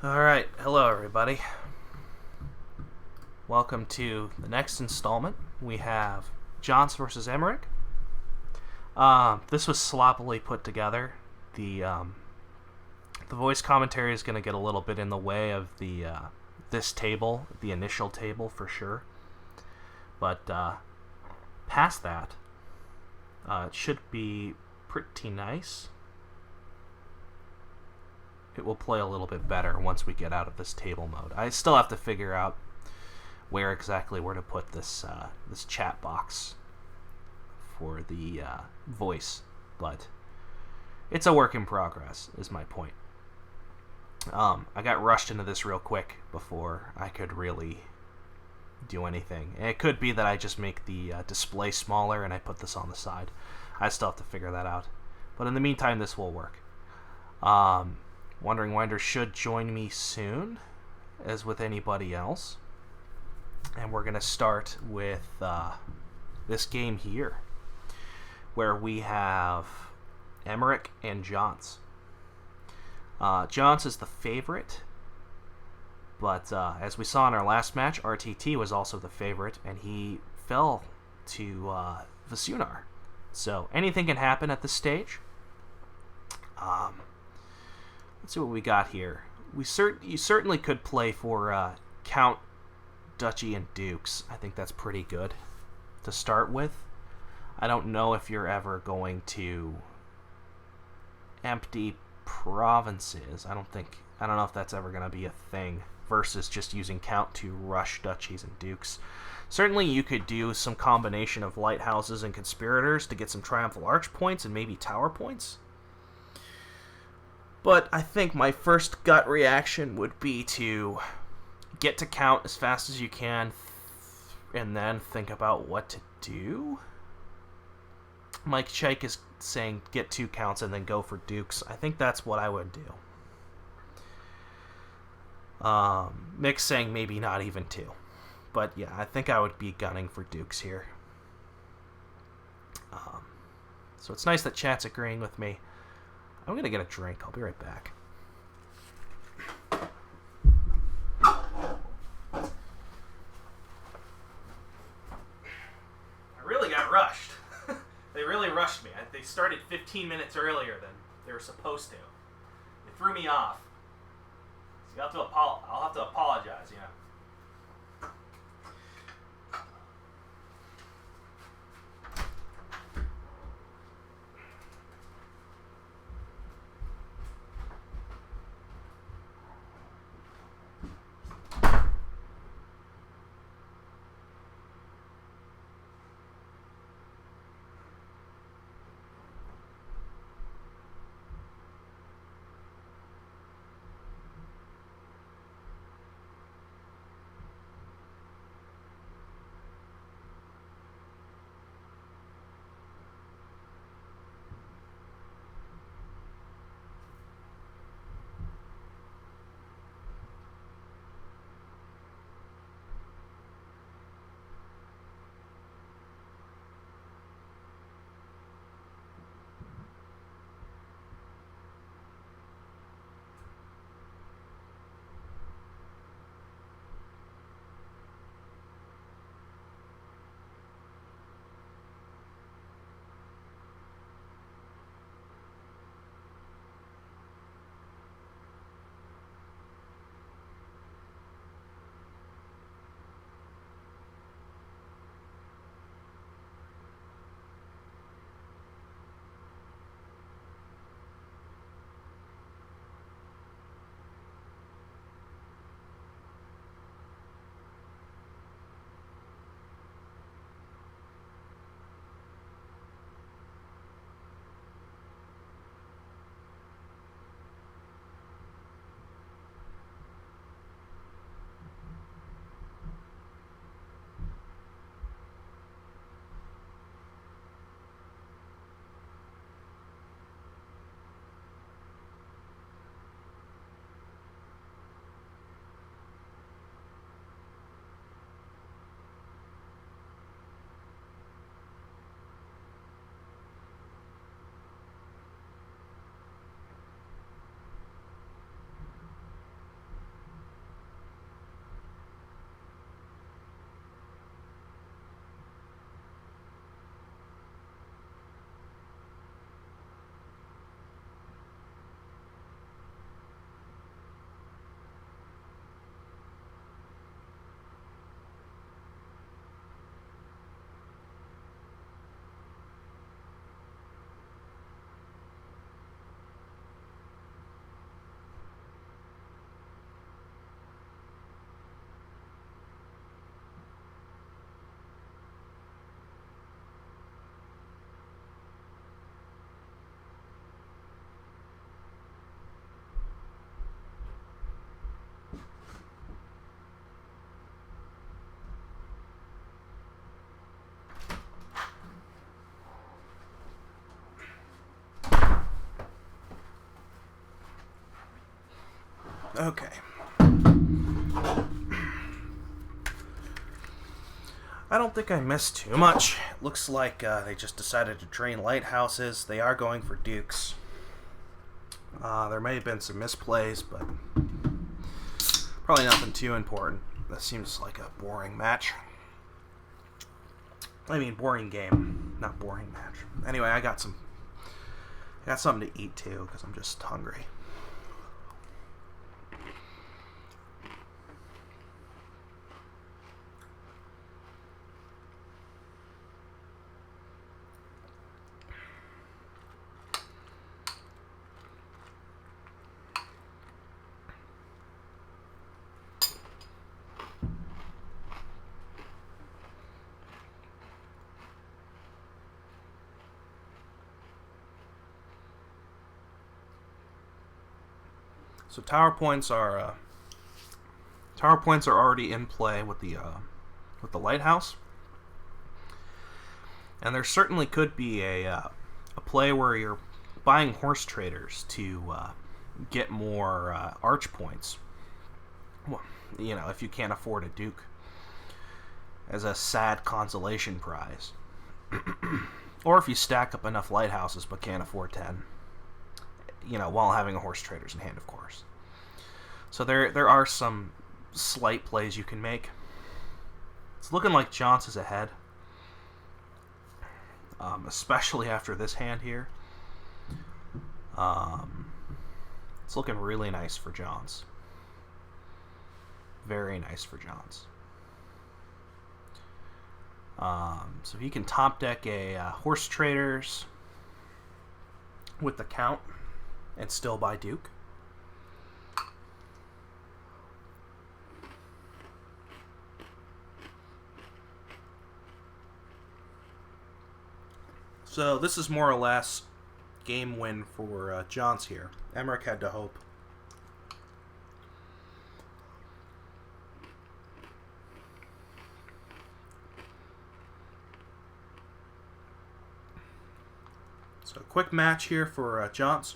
Alright, hello everybody. Welcome to the next installment. We have Jonts versus Emeric. This was sloppily put together. The voice commentary is going to get a little bit in the way of this table, the initial table for sure. But past that, it should be pretty nice. It will play a little bit better once we get out of this table mode. I still have to figure out where exactly to put this this chat box for the voice, but it's a work in progress, is my point. I got rushed into this real quick before I could really do anything. And it could be that I just make the display smaller and I put this on the side. I still have to figure that out. But in the meantime, this will work. WanderingWinder should join me soon, as with anybody else. And we're going to start with this game here, where we have Emeric and jonts. Jonts is the favorite, but as we saw in our last match, RTT was also the favorite, and he fell to Vasunar. So anything can happen at this stage. Let's see what we got here. You certainly could play for Count, Duchy, and Dukes. I think that's pretty good to start with. I don't know if you're ever going to empty provinces. I don't know if that's ever going to be a thing versus just using Count to rush Duchies and Dukes. Certainly you could do some combination of Lighthouses and Conspirators to get some Triumphal Arch points and maybe Tower points. But I think my first gut reaction would be to get to Count as fast as you can and then think about what to do. Mike Chaik is saying get 2 counts and then go for Dukes. I think that's what I would do. Mick's saying maybe not even 2. But yeah, I think I would be gunning for Dukes here. So it's nice that chat's agreeing with me. I'm going to get a drink. I'll be right back. I really got rushed. They really rushed me. They started 15 minutes earlier than they were supposed to. They threw me off. So I'll have to apologize, you know. Okay. I don't think I missed too much. Looks like they just decided to drain lighthouses. They are going for dukes. There may have been some misplays, but probably nothing too important. That seems like a boring match. I mean, boring game, not boring match. Anyway, I got something to eat too because I'm just hungry. So tower points are already in play with the lighthouse, and there certainly could be a play where you're buying horse traders to get more arch points. Well, you know, if you can't afford a duke as a sad consolation prize, or if you stack up enough lighthouses but can't afford 10. You know, while having a horse traders in hand, of course. So there are some slight plays you can make. It's looking like jonts is ahead, especially after this hand here. It's looking really nice for jonts. Very nice for jonts. So he can top deck a horse traders with the count and still buy duke. So this is more or less game win for jonts here. Emeric had to hope. So quick match here for jonts.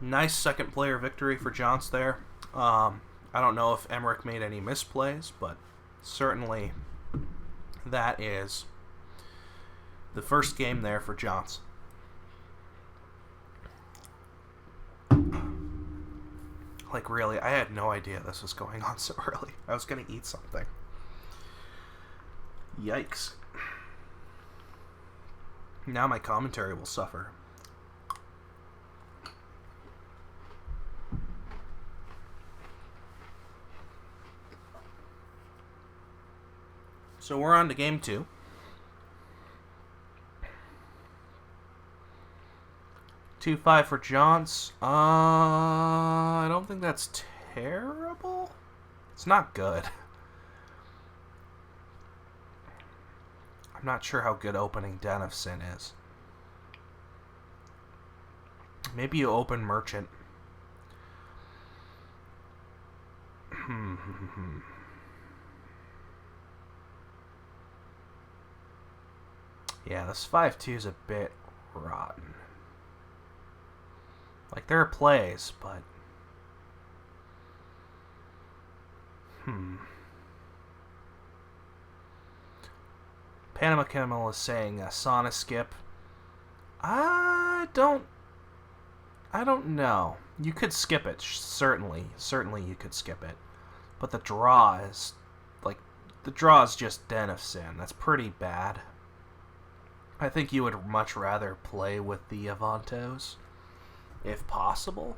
Nice second player victory for jonts there. I don't know if Emeric made any misplays, but certainly that is the first game there for jonts. Like, really, I had no idea this was going on so early. I was going to eat something. Yikes. Now my commentary will suffer. So we're on to game 2. Two 5 for jonts. I don't think that's terrible. It's not good. I'm not sure how good opening Den of Sin is. Maybe you open Merchant. Yeah, this 5-2 is a bit rotten. Like, there are plays, but... Panama Camel is saying Sauna skip. I don't know. You could skip it, certainly. Certainly you could skip it. But the draw is... Like, the draw is just Den of Sin. That's pretty bad. I think you would much rather play with the Avantos, if possible.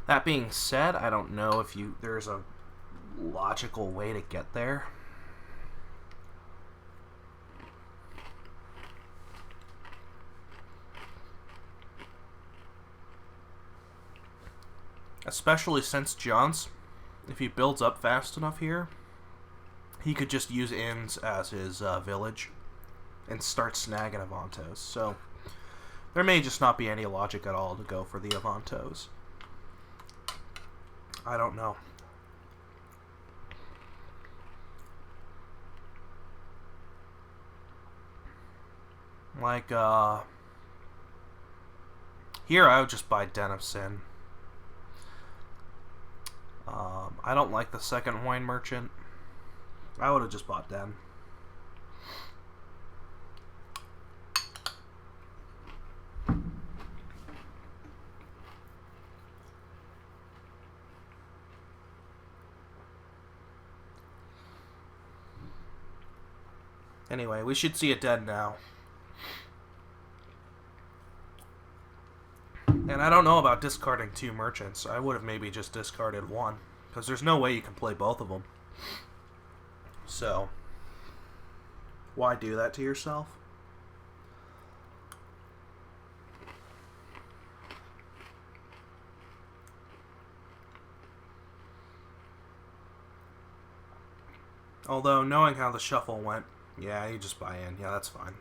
That being said, I don't know if there's a logical way to get there. Especially since jonts, if he builds up fast enough here, he could just use inns as his village and start snagging Avantos. So there may just not be any logic at all to go for the Avantos. I don't know. Like, Here, I would just buy Den of Sin. I don't like the second wine merchant. I would have just bought Den. Anyway, we should see it dead now. And I don't know about discarding 2 merchants. I would have maybe just discarded 1. Because there's no way you can play both of them. So, why do that to yourself? Although, knowing how the shuffle went, yeah, you just buy in. Yeah, that's fine.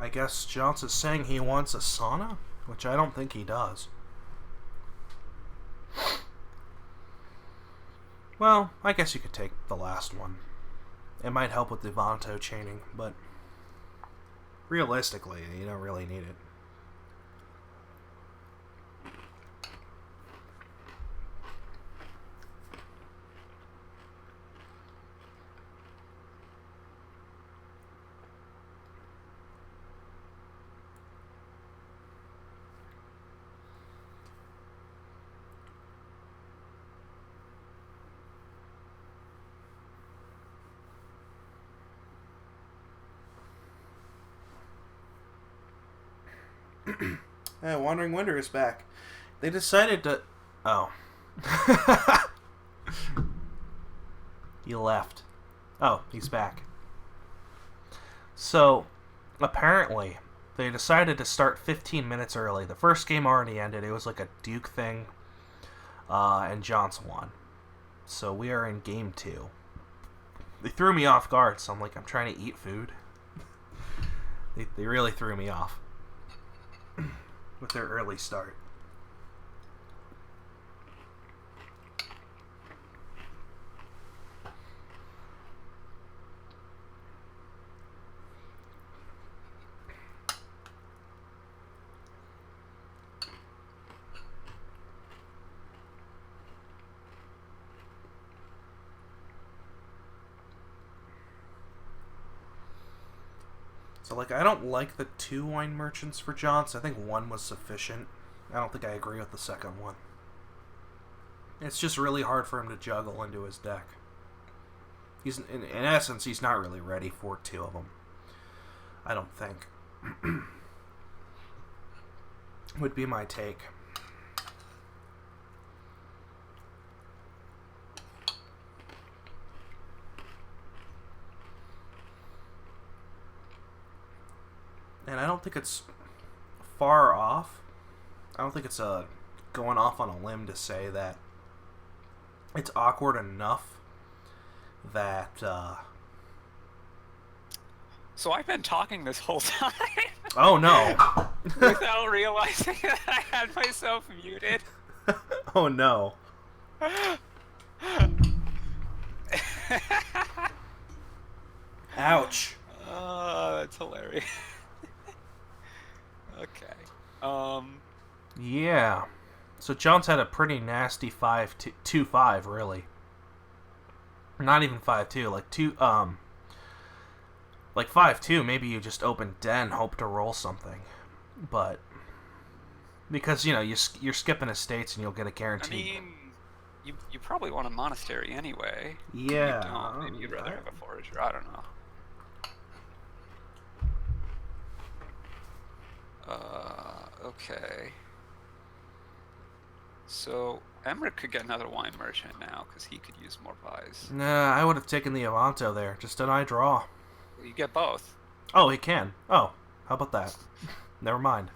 I guess Jonts is saying he wants a sauna, which I don't think he does. Well, I guess you could take the last one. It might help with the Vanto chaining, but realistically, you don't really need it. Yeah, WanderingWinder is back. They decided to... Oh. He left. Oh, he's back. So, apparently, they decided to start 15 minutes early. The first game already ended. It was like a Duke thing. And Jonts won. So we are in game 2. They threw me off guard, so I'm like, I'm trying to eat food. They really threw me off. With their early start. So, like, I don't like the 2 wine merchants for Jonts. I think 1 was sufficient. I don't think I agree with the second one. It's just really hard for him to juggle into his deck. He's, in essence, he's not really ready for 2 of them. I don't think. Would be my take. And I don't think it's far off. I don't think it's going off on a limb to say that it's awkward enough that... So I've been talking this whole time. Oh, no. Without realizing that I had myself muted. Oh, no. Ouch. Oh, that's hilarious. Okay. Yeah. So Jonts had a pretty nasty 2-5, really. Not even 5-2, like 2 like 5-2, maybe you just open Den, hope to roll something. But because, you know, you're skipping estates and you'll get a guarantee. I mean, you probably want a monastery anyway. Yeah. You don't. Maybe you'd rather have a forager. I don't know. Okay. So, Emeric could get another wine merchant now, because he could use more buys. Nah, I would have taken the Avanto there. Just deny draw. You get both. Oh, he can. Oh, how about that? Never mind.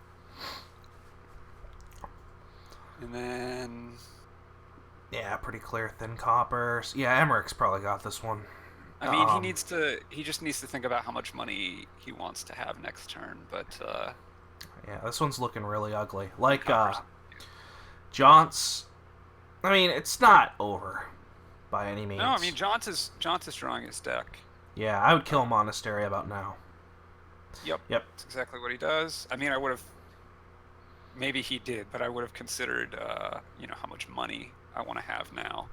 And then... Yeah, pretty clear thin coppers. Yeah, Emeric's probably got this one. I mean, he just needs to think about how much money he wants to have next turn, but, Yeah, this one's looking really ugly. Like, coppers. Jonts... I mean, it's not over by any means. No, I mean, jonts is drawing his deck. Yeah, I would kill Monastery about now. Yep. Yep. That's exactly what he does. I mean, I would have... Maybe he did, but I would have considered, how much money I want to have now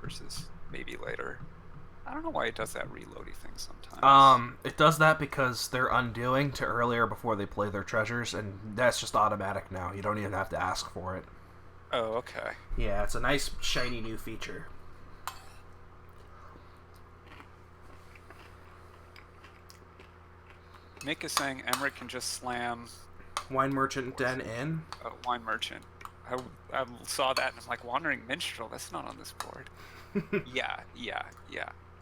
versus maybe later. I don't know why it does that reloady thing sometimes. It does that because they're undoing to earlier before they play their treasures, and that's just automatic now. You don't even have to ask for it. Oh, okay. Yeah, it's a nice, shiny new feature. Nick is saying Emeric can just slam Wine Merchant Den in. Wine Merchant. I saw that and I'm like, Wandering Minstrel, that's not on this board. Yeah.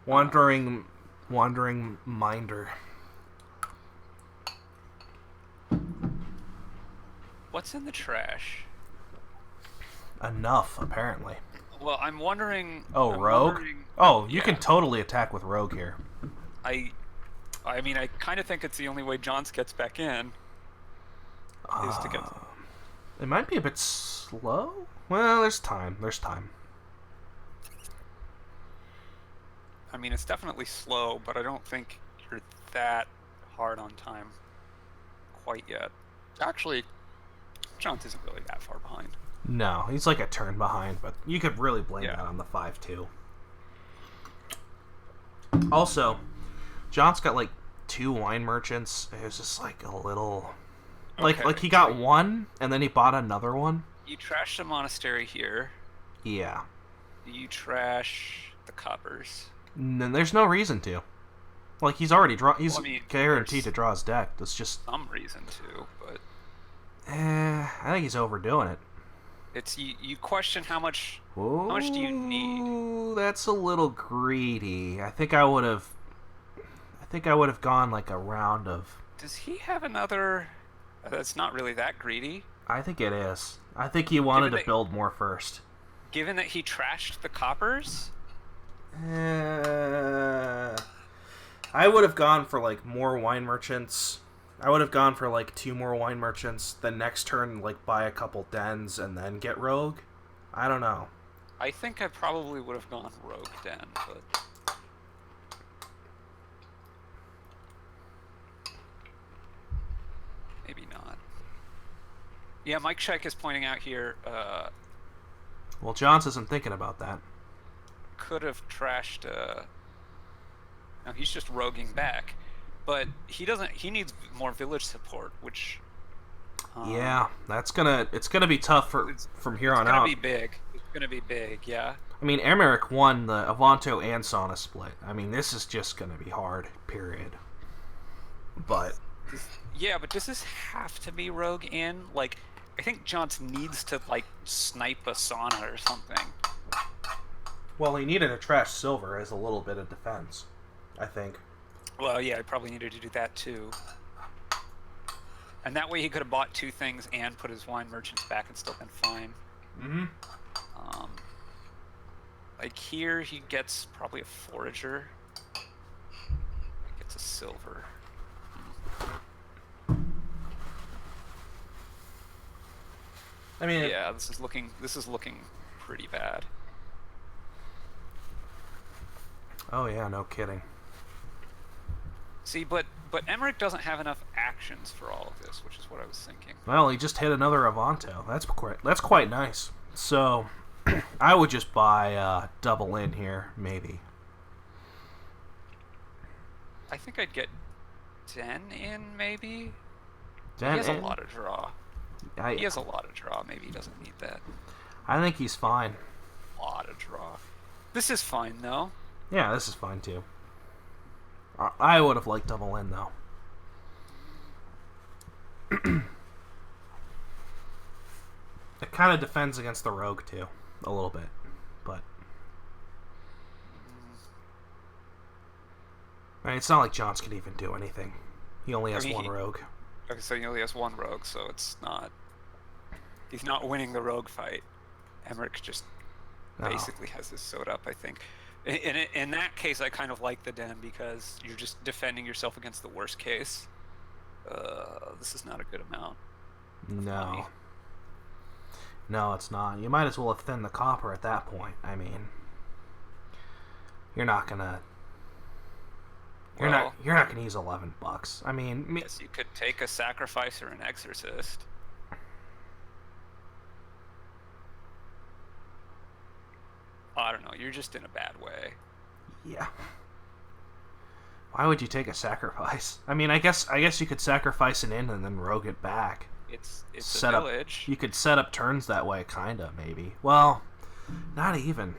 Wandering Minder. What's in the trash? Enough, apparently. Well, I'm wondering... Oh, Rogue? You can totally attack with Rogue here. I mean, I kind of think it's the only way Jonts gets back in. Is to get... It might be a bit slow? Well, there's time. I mean, it's definitely slow, but I don't think you're that hard on time quite yet. Actually, Jonts isn't really that far behind. No, he's like a turn behind, but you could really blame that on the 5-2. Also, John's got like 2 wine merchants. It was just like a little... Like he got one, and then he bought another one. You trash the monastery here. Yeah. You trash the coppers. And there's no reason to. Like, he's already guaranteed to draw his deck. That's just... some reason to, but... I think he's overdoing it. It's you question how much do you need? That's a little greedy. I think I would have gone like a round of... Does he have another... That's not really that greedy. I think it is. I think he wanted to build more first. Given that he trashed the coppers? I would have gone for like more wine merchants. I would have gone for like 2 more wine merchants. Then next turn, like buy a couple dens and then get Rogue. I don't know. I think I probably would have gone Rogue Den, but... maybe not. Yeah, Mike Scheik is pointing out here, well, Johns isn't thinking about that. Could have trashed, no, he's just roguing back. But he needs more village support, which... yeah, it's gonna be tough from here on out. It's gonna be big, yeah. I mean, Emeric won the Avanto and Sauna split. I mean, this is just gonna be hard, period. But... yeah, but does this have to be rogue in? Like, I think Jonts needs to, like, snipe a sauna or something. Well, he needed to trash silver as a little bit of defense, I think. Well, yeah, he probably needed to do that, too. And that way he could have bought 2 things and put his wine merchants back and still been fine. Mm-hmm. Like, here he gets probably a forager. He gets a silver. I mean, yeah, this is looking pretty bad. Oh yeah, no kidding. See, but Emeric doesn't have enough actions for all of this, which is what I was thinking. Well, he just hit another Avanto. That's quite nice. So, I would just buy double in here, maybe. I think I'd get Den in, maybe. Den he has in? A lot of draw. He has a lot of draw. Maybe he doesn't need that. I think he's fine. A lot of draw. This is fine, though. Yeah, this is fine, too. I would have liked double in, though. It kind of defends against the rogue, too. A little bit. But... I mean, it's not like jonts can even do anything. He only has one rogue. Okay, so he only has one rogue, so it's not... He's not winning the rogue fight. Emeric just basically has this sewed up, I think. In that case, I kind of like the den because you're just defending yourself against the worst case. This is not a good amount. No. No, it's not. You might as well have thinned the copper at that point. I mean, you're not gonna... You're not gonna use $11. I mean, yes, you could take a sacrifice or an exorcist. I don't know. You're just in a bad way. Yeah. Why would you take a sacrifice? I mean, I guess you could sacrifice an inn and then rogue it back. It's a village. You could set up turns that way, kinda, maybe. Well, not even.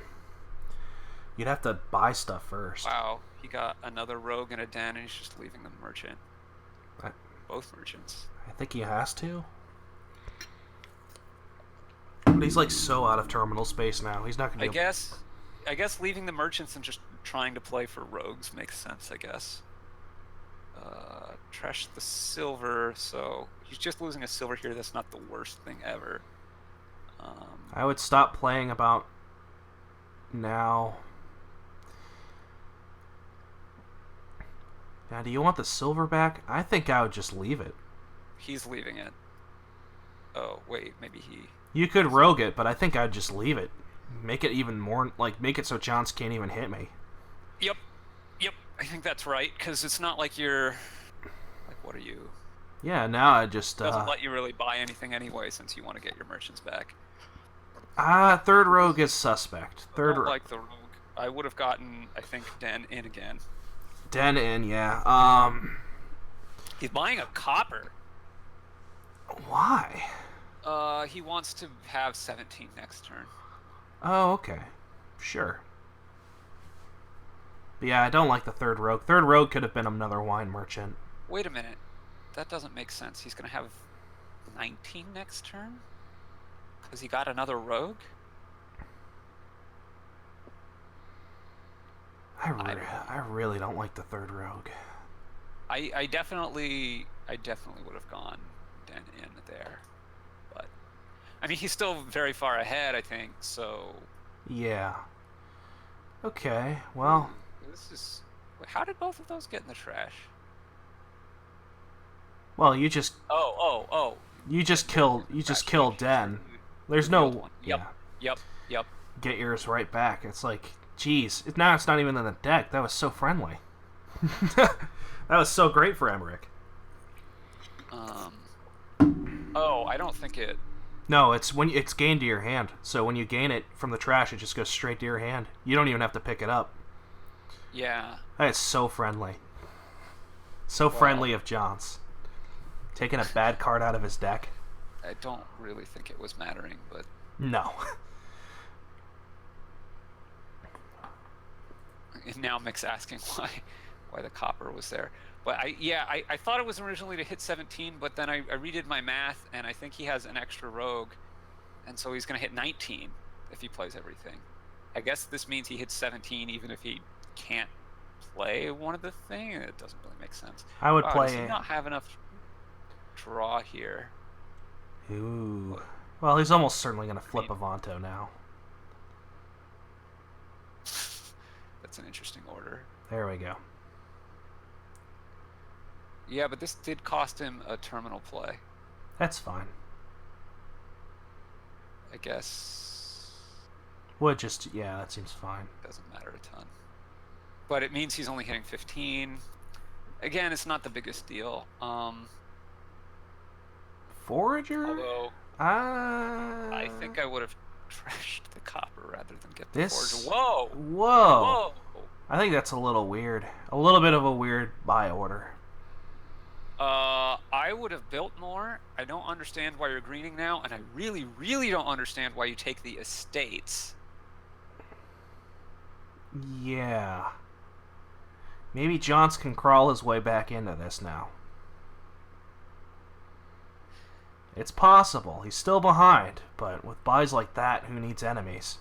You'd have to buy stuff first. Wow, he got another rogue and a den, and he's just leaving the merchant. Both merchants. I think he has to. But he's like so out of terminal space now. He's not gonna. I guess leaving the merchants and just trying to play for rogues makes sense. I guess. Trash the silver, so he's just losing a silver here. That's not the worst thing ever. I would stop playing about now. Now, do you want the silver back? I think I would just leave it. He's leaving it. Oh, wait, maybe he... You could rogue it, but I think I'd just leave it. Make it even more... Like, make it so jonts can't even hit me. Yep. I think that's right, because it's not like you're... Like, what are you... Yeah, now I just... doesn't let you really buy anything anyway, since you want to get your merchants back. Third rogue is suspect. I don't like the rogue. I would have gotten, I think, Den in again. Den in, yeah. He's buying a copper. Why? He wants to have 17 next turn. Oh, okay. Sure. But yeah, I don't like the third rogue. Third rogue could have been another wine merchant. Wait a minute. That doesn't make sense. He's going to have 19 next turn? Because he got another rogue? I really don't like the third rogue. I definitely would have gone Den in there. But, I mean, he's still very far ahead, I think, so... Yeah. Okay, well... This is... How did both of those get in the trash? Well, you just... Oh. You just killed Den. There's no... Yep. Get yours right back. It's like, geez. Now it's not even in the deck. That was so friendly. That was so great for Emeric. Oh, I don't think it... No, it's gained to your hand. So when you gain it from the trash, it just goes straight to your hand. You don't even have to pick it up. Yeah. That is so friendly. So friendly of jonts. Taking a bad card out of his deck. I don't really think it was mattering, but... No. And now Mick's asking why the copper was there. But I thought it was originally to hit 17, but then I redid my math, and I think he has an extra rogue, and so he's going to hit 19 if he plays everything. I guess this means he hits 17 even if he can't play one of the things. It doesn't really make sense. I would play... Does he not have enough draw here? Ooh. Well, he's almost certainly going to flip Avanto now. That's an interesting order. There we go. Yeah, but this did cost him a terminal play. That's fine. I guess... Would just... Yeah, that seems fine. Doesn't matter a ton. But it means he's only hitting 15. Again, it's not the biggest deal. Forager? Although... I think I would have trashed the copper rather than get the Forager. Whoa! I think that's a little weird. A little bit of a weird buy order. I would have built more. I don't understand why you're greening now, and I really, really don't understand why you take the estates. Yeah. Maybe jonts can crawl his way back into this now. It's possible. He's still behind, but with buys like that, who needs enemies?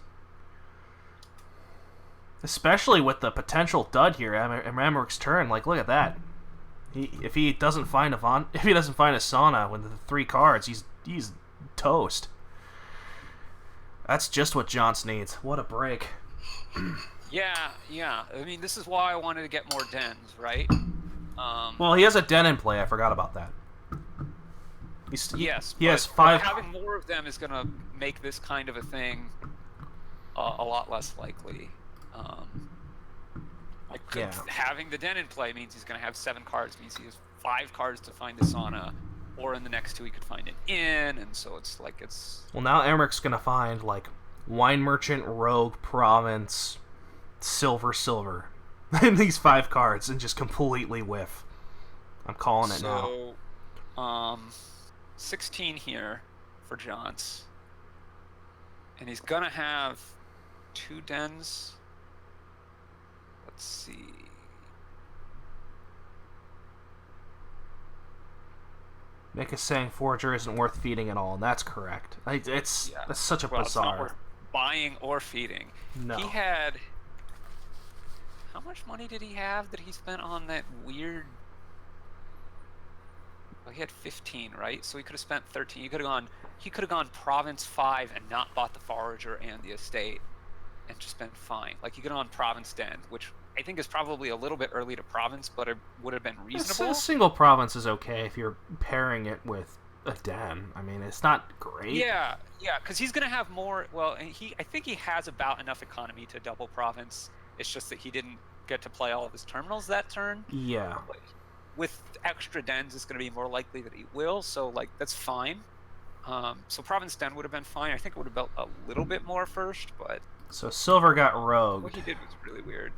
Especially with the potential dud here, Emeric's turn. Like, look at that. If he doesn't find a sauna with the 3 cards, he's toast. That's just what jonts needs. What a break. Yeah. I mean, this is why I wanted to get more dens, right? Well, he has a den in play. I forgot about that. He has 5. Having more of them is going to make this kind of a thing a lot less likely. Having the den in play means he's going to have 7 cards. Means he has 5 cards to find the sauna, or in the next 2 he could find an inn, and so it's like it's. Well, now Emeric's going to find like wine merchant, rogue, province, silver, in these 5 cards, and just completely whiff. I'm calling it now. So, 16 here for jonts, and he's gonna have 2 dens. Let's see. Mick is saying Forager isn't worth feeding at all, and that's correct. That's such a bizarre. It's not worth buying or feeding. No. He had. How much money did he have that he spent on that weird? Well, he had 15, right? So he could have spent 13. He could have gone Province 5 and not bought the Forager and the estate, and just been fine. Like he could have gone Province Den, which I think is probably a little bit early to Province, but it would have been reasonable. A single Province is okay if you're pairing it with a Den. I mean, it's not great. Yeah, because he's gonna have more. Well, and I think he has about enough economy to double Province. It's just that he didn't get to play all of his terminals that turn. Yeah. With extra dens, it's going to be more likely that he will, so like that's fine. So Province Den would have been fine. I think it would have built a little bit more first, but... So Silver got rogue. What he did was really weird.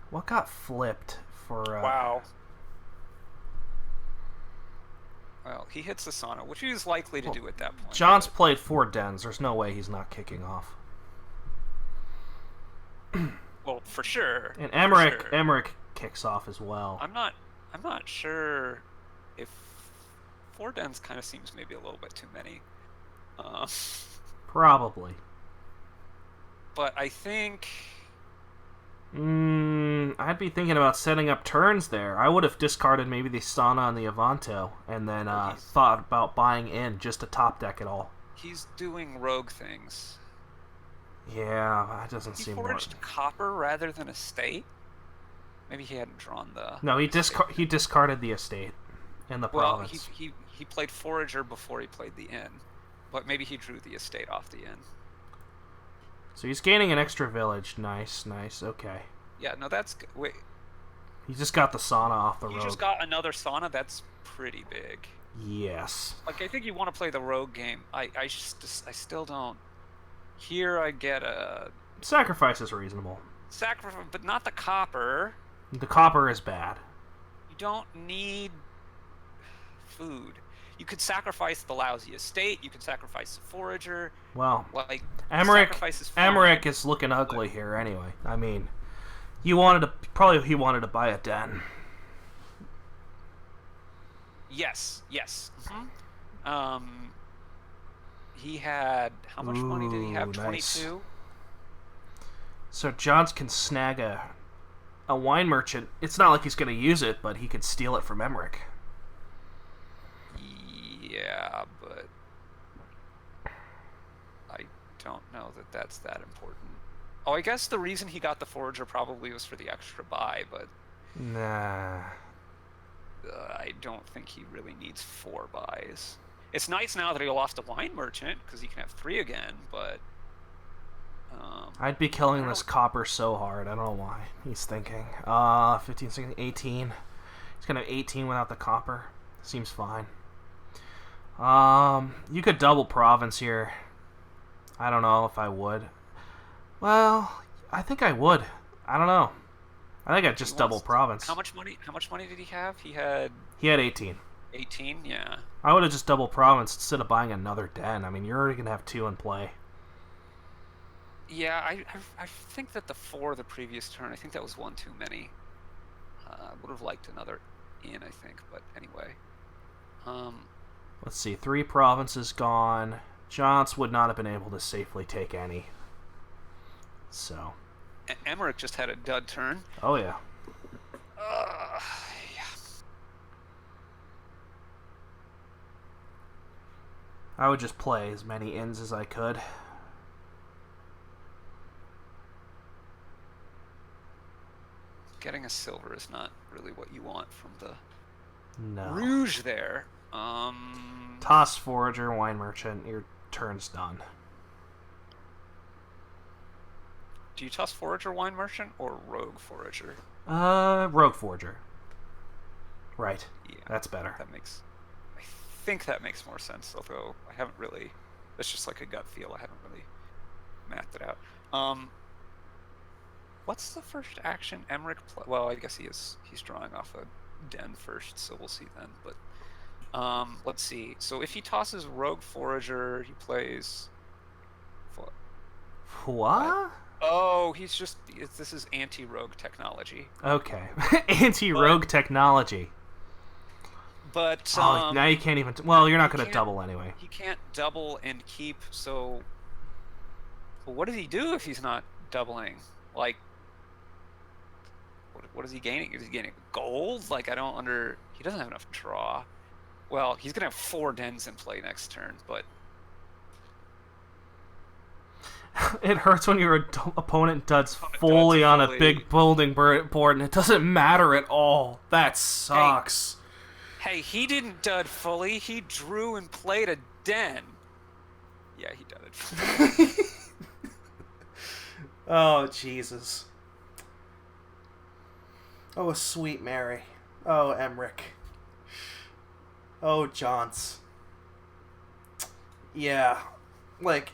What got flipped for... Wow. Well, he hits the sauna, which he was likely to do at that point. Jonts played 4 dens. There's no way he's not kicking off. Well, for sure. And Emeric kicks off as well. I'm not sure if 4 dens kind of seems maybe a little bit too many. Probably. But I think... I'd be thinking about setting up turns there. I would have discarded maybe the Sana and the Avanto, and then thought about buying in just to top deck it all. He's doing rogue things. Yeah, that doesn't seem right. He forged copper rather than estate? Maybe he hadn't drawn the... No, he discarded the estate and the province. Well, he played Forager before he played the inn, but maybe he drew the estate off the inn. So he's gaining an extra village. Nice, okay. Yeah, no, that's good. Wait. He just got the sauna off the rogue. He just got another sauna? That's pretty big. Yes. Like, I think you want to play the rogue game. I still don't... Here I get a... Sacrifice is reasonable. Sacrifice, but not the copper. The copper is bad. You don't need food. You could sacrifice the lousy estate. You could sacrifice the forager. Well, like Emeric is looking ugly here anyway. I mean, he wanted to buy a den. Yes. Mm-hmm. He had how much money did he have? 22. Nice. So jonts can snag a wine merchant. It's not like he's going to use it, but he could steal it from Emeric. Yeah, but I don't know that that's that important. Oh, I guess the reason he got the forager probably was for the extra buy, but nah. I don't think he really needs 4 buys. It's nice now that he lost a wine merchant because he can have 3 again, but I'd be killing this copper so hard. I don't know why he's thinking. 15, 16, 18. He's gonna have 18 without the copper. Seems fine. You could double province here. I don't know if I would. Well, I think I would. I don't know. I think I'd just double province. How much money did he have? He had 18. 18, yeah. I would have just double province instead of buying another den. I mean, you're already gonna have 2 in play. Yeah, I think that the 4 the previous turn, I think that was 1 too many. I would have liked another in, I think, but anyway. Let's see, 3 provinces gone. Jonts would not have been able to safely take any. So, Emeric just had a dud turn. Oh, yeah. Yeah. I would just play as many ins as I could. Getting a silver is not really what you want from the No. Rouge there. Toss Forager, Wine Merchant, your turn's done. Do you toss Forager, Wine Merchant, or Rogue Forager? Rogue Forager. Right. Yeah, that's better. I think that makes more sense, although I haven't really... That's just like a gut feel. I haven't really mapped it out. What's the first action Emeric well, I guess he's drawing off a den first, so we'll see then. But let's see. So if he tosses Rogue Forager, he plays... What? Oh, this is anti-rogue technology. Okay. Anti-rogue technology. But now you can't even... Well, you're not going to double anyway. He can't double and keep, so... Well, what does he do if he's not doubling? Like, what is he gaining? Is he gaining gold? Like, I don't He doesn't have enough draw. Well, he's going to have 4 dens in play next turn, but... It hurts when your opponent duds fully on a big building board and it doesn't matter at all. That sucks. Hey, he didn't dud fully. He drew and played a den. Yeah, he dudded. Oh, Jesus. Oh, sweet Mary. Oh, Emeric. Oh, jonts. Yeah. Like...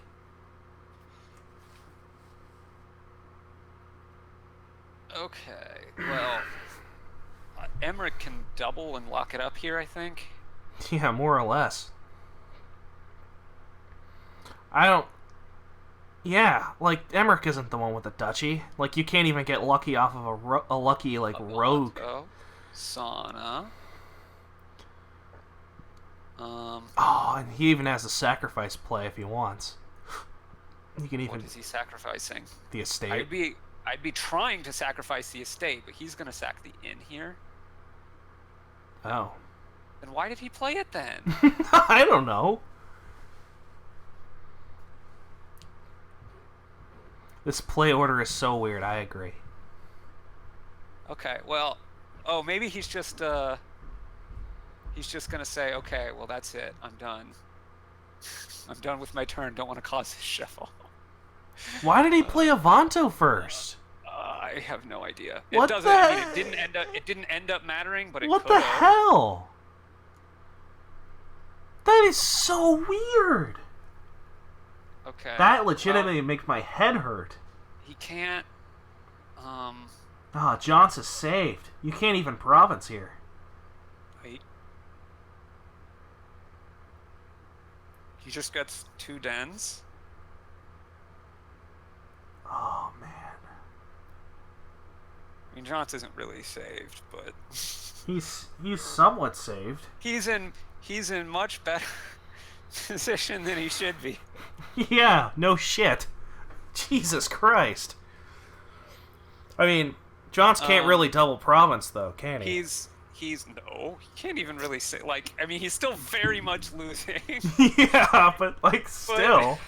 Okay, well, Emeric can double and lock it up here, I think. Yeah, more or less. I don't... Yeah, like, Emeric isn't the one with the duchy. Like, you can't even get lucky off of a lucky, like, rogue. Sauna. Oh, and he even has a sacrifice play if he wants. He can even... What is he sacrificing? The estate. I'd be trying to sacrifice the estate, but he's going to sack the inn here. Oh. Then why did he play it then? I don't know. This play order is so weird, I agree. Okay, well... Oh, maybe he's just going to say, okay, well, that's it. I'm done. I'm done with my turn. Don't want to cause this shuffle. Why did he play Avanto first? I have no idea. What it doesn't. the... I mean, it didn't end up mattering, but it What could the have. hell? That is so weird. Okay. That legitimately makes my head hurt. He can't. Ah, jonts is saved. You can't even province here. Wait. He just gets 2 dens. Oh, man. I mean, jonts isn't really saved, but He's somewhat saved. he's in much better position than he should be. Yeah, no shit. Jesus Christ. I mean, jonts can't really double province, though, can he? He can't even really say, like, I mean, he's still very much losing. Yeah, but, like, still.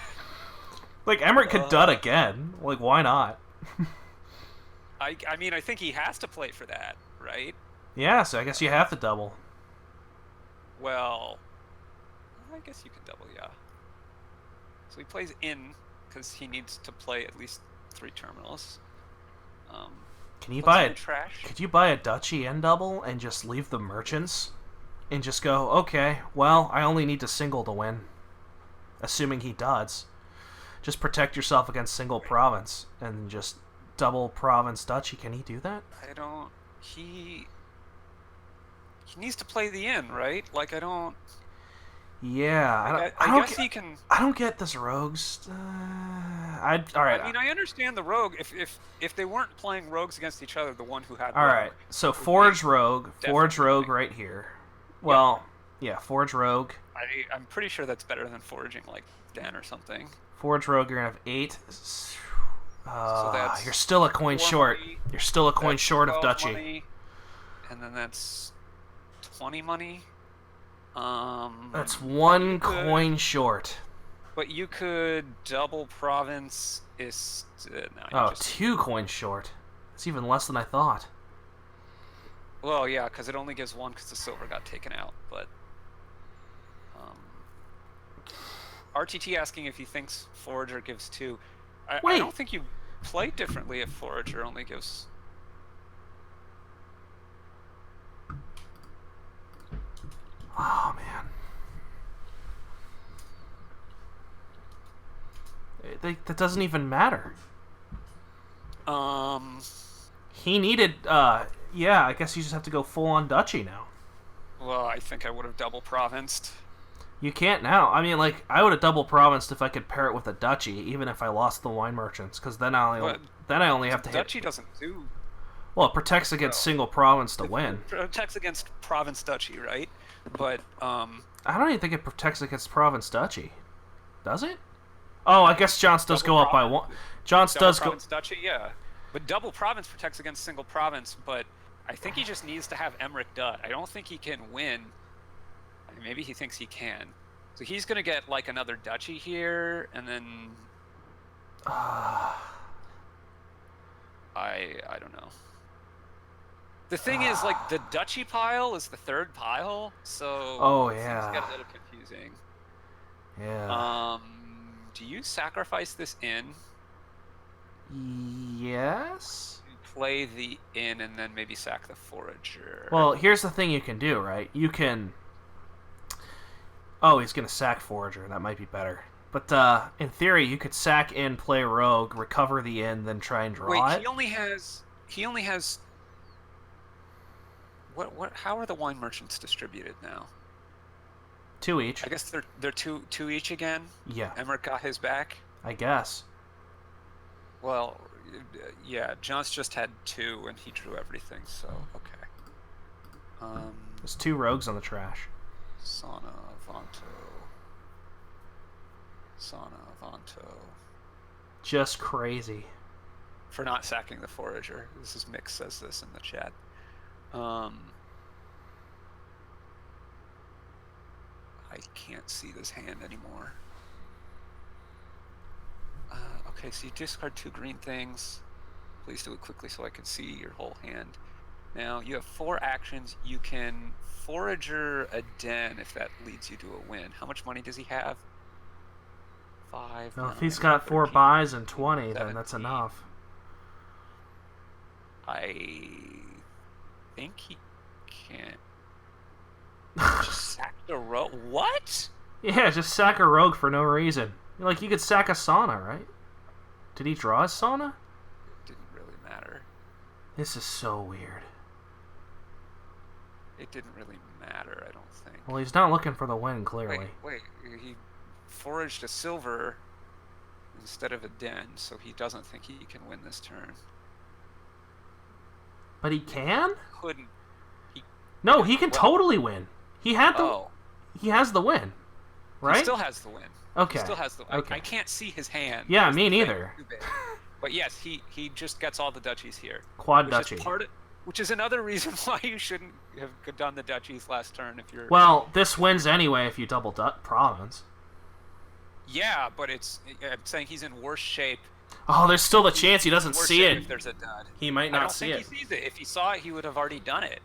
Like, Emeric could dud again. Like, why not? I mean, I think he has to play for that, right? Yeah, so I guess you have to double. Well, I guess you could double, yeah. So he plays in, because he needs to play at least 3 terminals. Can you buy buy trash? Could you buy a duchy and double and just leave the merchants? And just go, okay, well, I only need to single to win. Assuming he duds. Just protect yourself against single province and just double province duchy. Can he do that? I don't... He needs to play the in, right? Like, I don't... Yeah, I guess he can... I don't get this rogues. Alright. I mean, I understand the rogue. If they weren't playing rogues against each other, the one who had Alright, so Forge Rogue right here. Well, yeah, Forge Rogue. I'm pretty sure that's better than foraging, like, Den or something. Forge Rogue, you're gonna have 8. So that's you're still a coin 4 short. money. You're still a coin That's short of 12 duchy. money, and then that's 20 money. That's one coin short. But you could double province is Oh, 2 coins short. It's even less than I thought. Well, yeah, because it only gives 1 because the silver got taken out. But RTT asking if he thinks Forager gives 2. I don't think you play differently if Forager only gives. Oh man. That doesn't even matter. He needed, yeah, I guess you just have to go full on duchy now. Well, I think I would have double provinced. You can't now. I mean, like, I would have double provinced if I could pair it with a duchy, even if I lost the wine merchants, because then I only have to hit. Duchy doesn't do. Well, it protects against single province to win. It protects against province duchy, right? But I don't even think it protects against province duchy. Does it? Oh, I guess jonts does go up by 1. Jonts does go. Province duchy, yeah. But double province protects against single province, but I think he just needs to have Emeric dud. I don't think he can win. I mean, maybe he thinks he can. So he's going to get like another duchy here, and then I don't know. The thing is, like, the duchy pile is the 3rd pile, so things get a little confusing. Yeah. Do you sacrifice this inn? Yes. Play the inn and then maybe sack the forager. Well, here's the thing you can do, right? You can. Oh, he's gonna sack forager. That might be better. But in theory, you could sack inn, play rogue, recover the inn, then try and draw it. Wait, he only has. What? How are the wine merchants distributed now? 2 each. I guess they're two each again. Yeah. Emeric got his back. I guess. Well, yeah. Jonts just had 2, and he drew everything. So okay. There's 2 rogues on the trash. Sana Vanto. Just crazy. For not sacking the forager. This is Mix says this in the chat. I can't see this hand anymore. Okay, so you discard 2 green things. Please do it quickly so I can see your whole hand. Now, you have 4 actions. You can forager a den if that leads you to a win. How much money does he have? 5. Well, 9, if he's got 4 buys and 20, 17. then that's enough. I think he can't. Just sack the rogue. What? Yeah, just sack a rogue for no reason. Like, you could sack a sauna, right? Did he draw a sauna? It didn't really matter. This is so weird. It didn't really matter, I don't think. Well, he's not looking for the win, clearly. Wait. He foraged a silver instead of a den, so he doesn't think he can win this turn. But he can? Couldn't. No, he can totally win. He had the. He has the win, right? He still has the win. Okay. He still has the win. Okay. I can't see his hand. Yeah, me neither. But yes, he just gets all the duchies here. Quad duchy. Which is another reason why you shouldn't have done the duchies last turn if you're. Well, this wins anyway if you double province. Yeah, but I'm saying he's in worse shape. Oh, there's still the chance he doesn't see it. If there's a dud. He might not see it. I don't think he sees it. If he saw it, he would have already done it.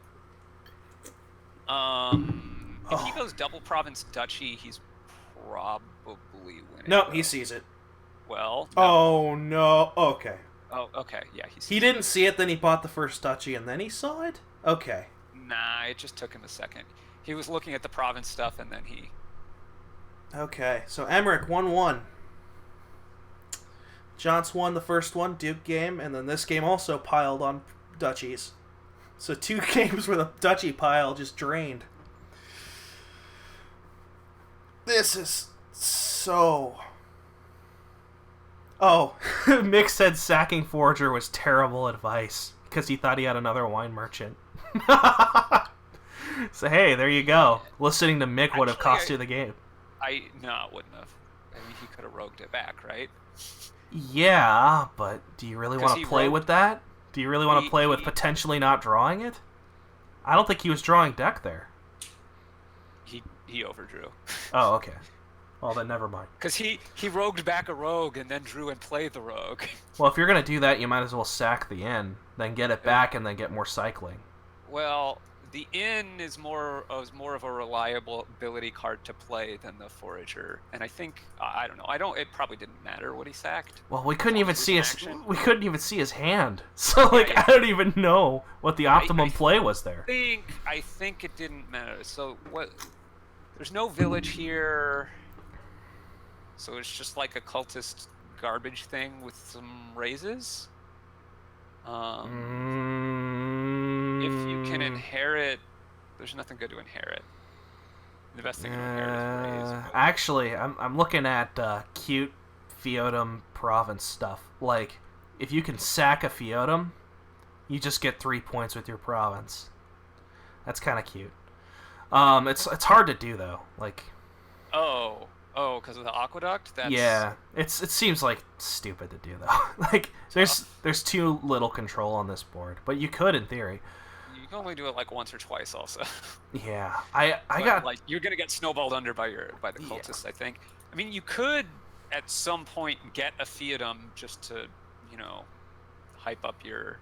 If he goes double province duchy, he's probably winning. No, he sees it. Well. No. Oh no. Okay. Oh, okay. Yeah, he didn't see it. Then he bought the first duchy, and then he saw it. Okay. Nah, it just took him a second. He was looking at the province stuff, and then he. Okay, so Emeric 1-1. Jonts won the first one, Duke game, and then this game also piled on duchies. So 2 games where the duchy pile just drained. This is so... Oh, Mick said sacking Forager was terrible advice because he thought he had another wine merchant. So hey, there you go. Listening to Mick would have cost you the game. No, it wouldn't have. I mean, he could have rogued it back, right? Yeah, but do you really want to play with that? Do you really want to play with potentially not drawing it? I don't think he was drawing deck there. He overdrew. Oh, okay. Well, then never mind. Because he rogued back a rogue and then drew and played the rogue. Well, if you're going to do that, you might as well sack the inn, then get it back, and then get more cycling. Well, the inn is more of a reliable ability card to play than the forager, and I think I don't know. It probably didn't matter what he sacked. Well, we couldn't even see his hand, so like I don't even know what the optimum play was there. I think it didn't matter. So what? There's no village here, so it's just like a cultist garbage thing with some raises. If you can inherit, there's nothing good to inherit. The best thing to inherit is raise. Actually, I'm looking at cute feodum province stuff. Like, if you can sack a feodum, you just get 3 points with your province. That's kind of cute. It's hard to do though. Like, because of the aqueduct. Yeah, it seems like stupid to do though. Like, there's too little control on this board, but you could in theory. You can only do it like once or twice, also. Yeah, I got like you're gonna get snowballed under by the cultists. I think. I mean, you could at some point get a feodum just to hype up your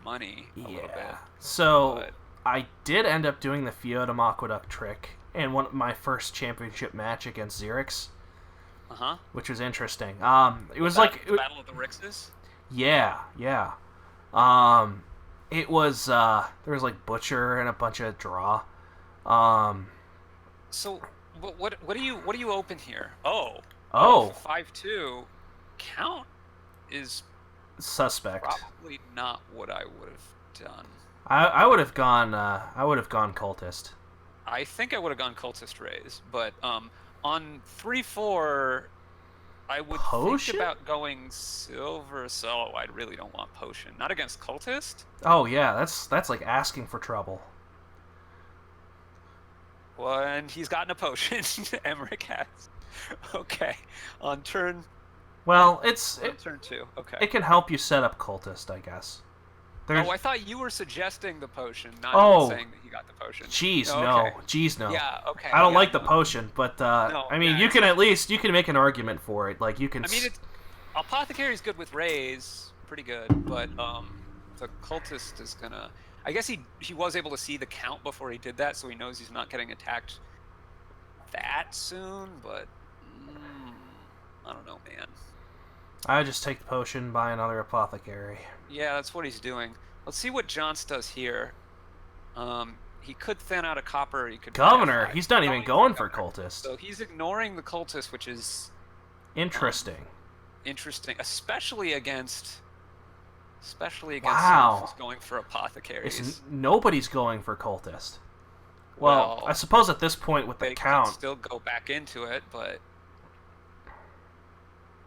money a little bit. So I did end up doing the feodum aqueduct trick in my first championship match against Xerix. Which was interesting. It was like Battle of the Rixes. Yeah. It was there was like Butcher and a bunch of draw. So what do you open here? Oh. 5-2 count is suspect. Probably not what I would have done. I would have gone cultist. I think I would have gone cultist raise, but on 3-4 I would think about going silver, so I really don't want potion. Not against cultist? Oh yeah, that's like asking for trouble. Well, and he's gotten a potion. Emeric has. Okay. On turn... Well, turn 2. Okay. It can help you set up cultist, I guess. I thought you were suggesting the potion, not saying that he got the potion. Jeez, no. Jeez, no. Yeah, okay. I don't like the potion, but I mean, you can make an argument for it. Like you can. I mean, Apothecary's good with raise, pretty good, but the cultist is gonna. I guess he was able to see the count before he did that, so he knows he's not getting attacked that soon. But I don't know, man. I would just take the potion, buy another Apothecary. Yeah, that's what he's doing. Let's see what jonts does here. He could thin out a copper. He could Governor. He's not even going for cultist. So he's ignoring the cultist, which is interesting. Interesting, especially against wow. who's going for apothecaries. Nobody's going for cultist. Well, I suppose at this point with the count, could still go back into it, but.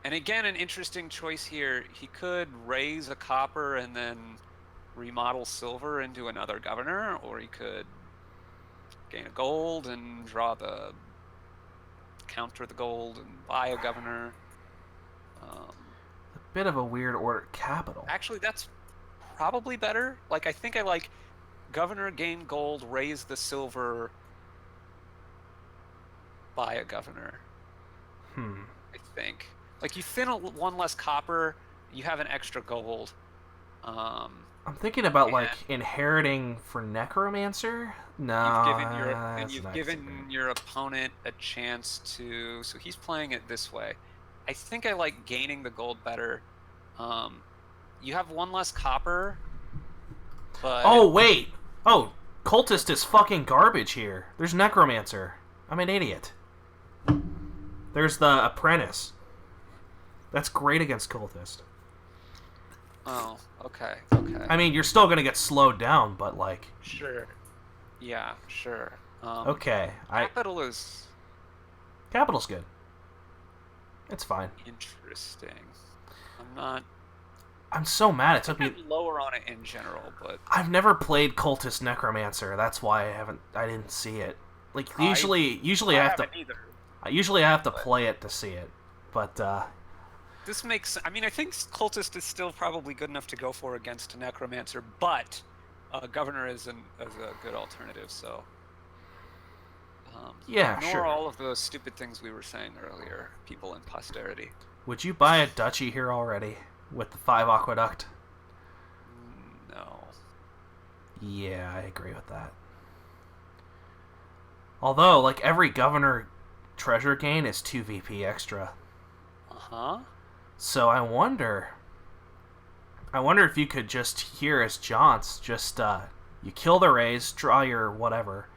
And again, an interesting choice here. He could raise a copper and then remodel silver into another governor, or he could gain a gold and counter the gold and buy a governor. A bit of a weird order. Capital. Actually, that's probably better. Like, I think I like governor, gain gold, raise the silver, buy a governor. I think. Like, you thin one less copper, you have an extra gold. I'm thinking about, like, inheriting for Necromancer? No. You've given your opponent a chance to... So he's playing it this way. I think I like gaining the gold better. You have one less copper, but... Oh, wait! Oh, Cultist is fucking garbage here. There's Necromancer. I'm an idiot. There's the Apprentice. That's great against Cultist. Oh, okay. I mean, you're still gonna get slowed down, but like... Sure. Yeah, sure. Okay. Capital's good. It's fine. Interesting. I'm so mad it took me... I'm lower on it in general, but... I've never played Cultist Necromancer. That's why I didn't see it. Like, usually I have to... Either. I usually have to play it to see it, but this makes. I mean, I think cultist is still probably good enough to go for against necromancer, but governor is a good alternative. So Yeah, ignore sure. all of those stupid things we were saying earlier, people in posterity. Would you buy a duchy here already with the 5 aqueduct? No. Yeah, I agree with that. Although, like, every governor treasure gain is 2 VP extra. Uh-huh. So I wonder if you could just, here as jonts, just you kill the raise, draw your whatever,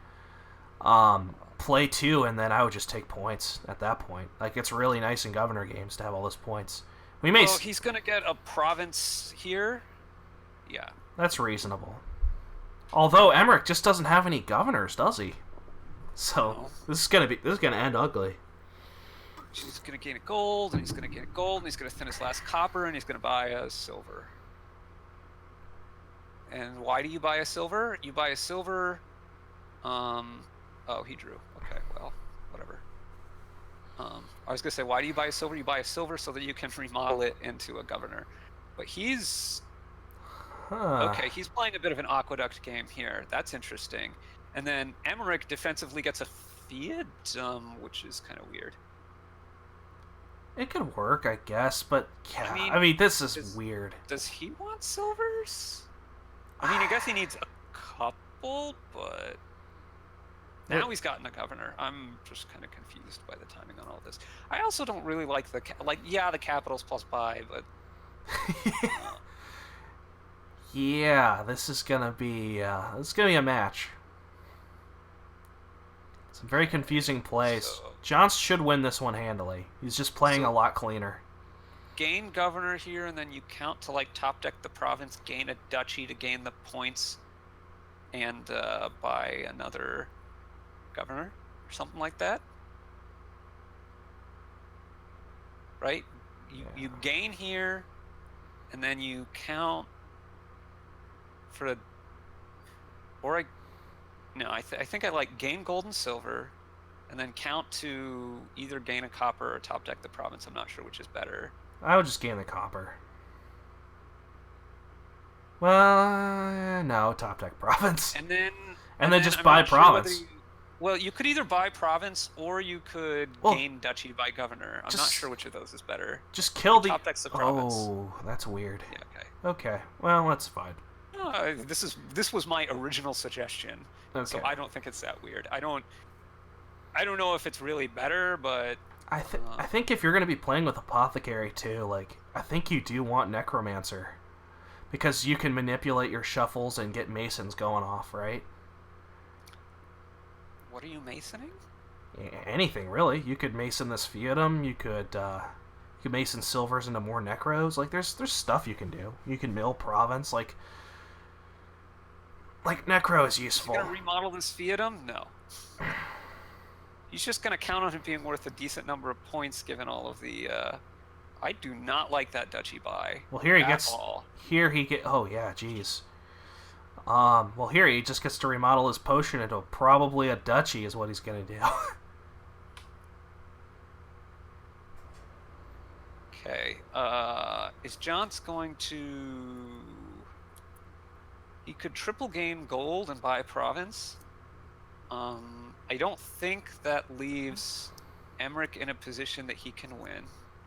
play 2, and then I would just take points at that point. Like, it's really nice in governor games to have all those points. We may. Well, he's gonna get a province here. Yeah. That's reasonable. Although Emeric just doesn't have any governors, does he? So No. this is gonna end ugly. He's gonna gain a gold, and he's gonna gain a gold, and he's gonna thin his last copper, and he's gonna buy a silver. And why do you buy a silver? You buy a silver. Oh, he drew. Okay, well, whatever. I was gonna say, why do you buy a silver? You buy a silver so that you can remodel it into a governor. But he's okay. He's playing a bit of an aqueduct game here. That's interesting. And then Emeric defensively gets a fiat, which is kind of weird. It could work, I guess, but yeah, I I mean, mean this is weird. Does he want silvers? I mean, I guess he needs a couple, but now he's gotten a governor. I'm just kind of confused by the timing on all this. I also don't really like the the capitals plus buy, but Yeah, this is gonna be a match. Some very confusing plays. So, Jonts should win this one handily. He's just playing a lot cleaner. gain governor here, and then you count to like top deck the province, gain a duchy to gain the points, and buy another governor or something like that. Right? You gain here, and then you count for a. Or I think I like gain gold and silver, and then count to either gain a copper or top deck the province. I'm not sure which is better. I would just gain the copper. Well, no, top deck province. And then just I'm buy not sure province. Well, you could either buy province or you could gain duchy by governor. I'm not sure which of those is better. Just kill the top decks the province. Oh, that's weird. Yeah, okay. Okay, well, that's fine. This was my original suggestion, so I don't think it's that weird. I don't know if it's really better, but I think if you're gonna be playing with apothecary too, like I think you do want necromancer, because you can manipulate your shuffles and get masons going off, right? What are you masoning? Anything really. You could mason this fiatum. You could mason silvers into more necros. Like there's stuff you can do. You can mill province. Like necro is useful. He's gonna remodel this fiatum? No. He's just gonna count on it being worth a decent number of points, given all of the. I do not like that duchy buy. Well, here he gets. Here he get. Oh yeah, jeez. Well, here he just gets to remodel his potion into probably a duchy, is what he's gonna do. Okay. Is Jonts going to? He could triple gain gold and buy a province. I don't think that leaves Emeric in a position that he can win.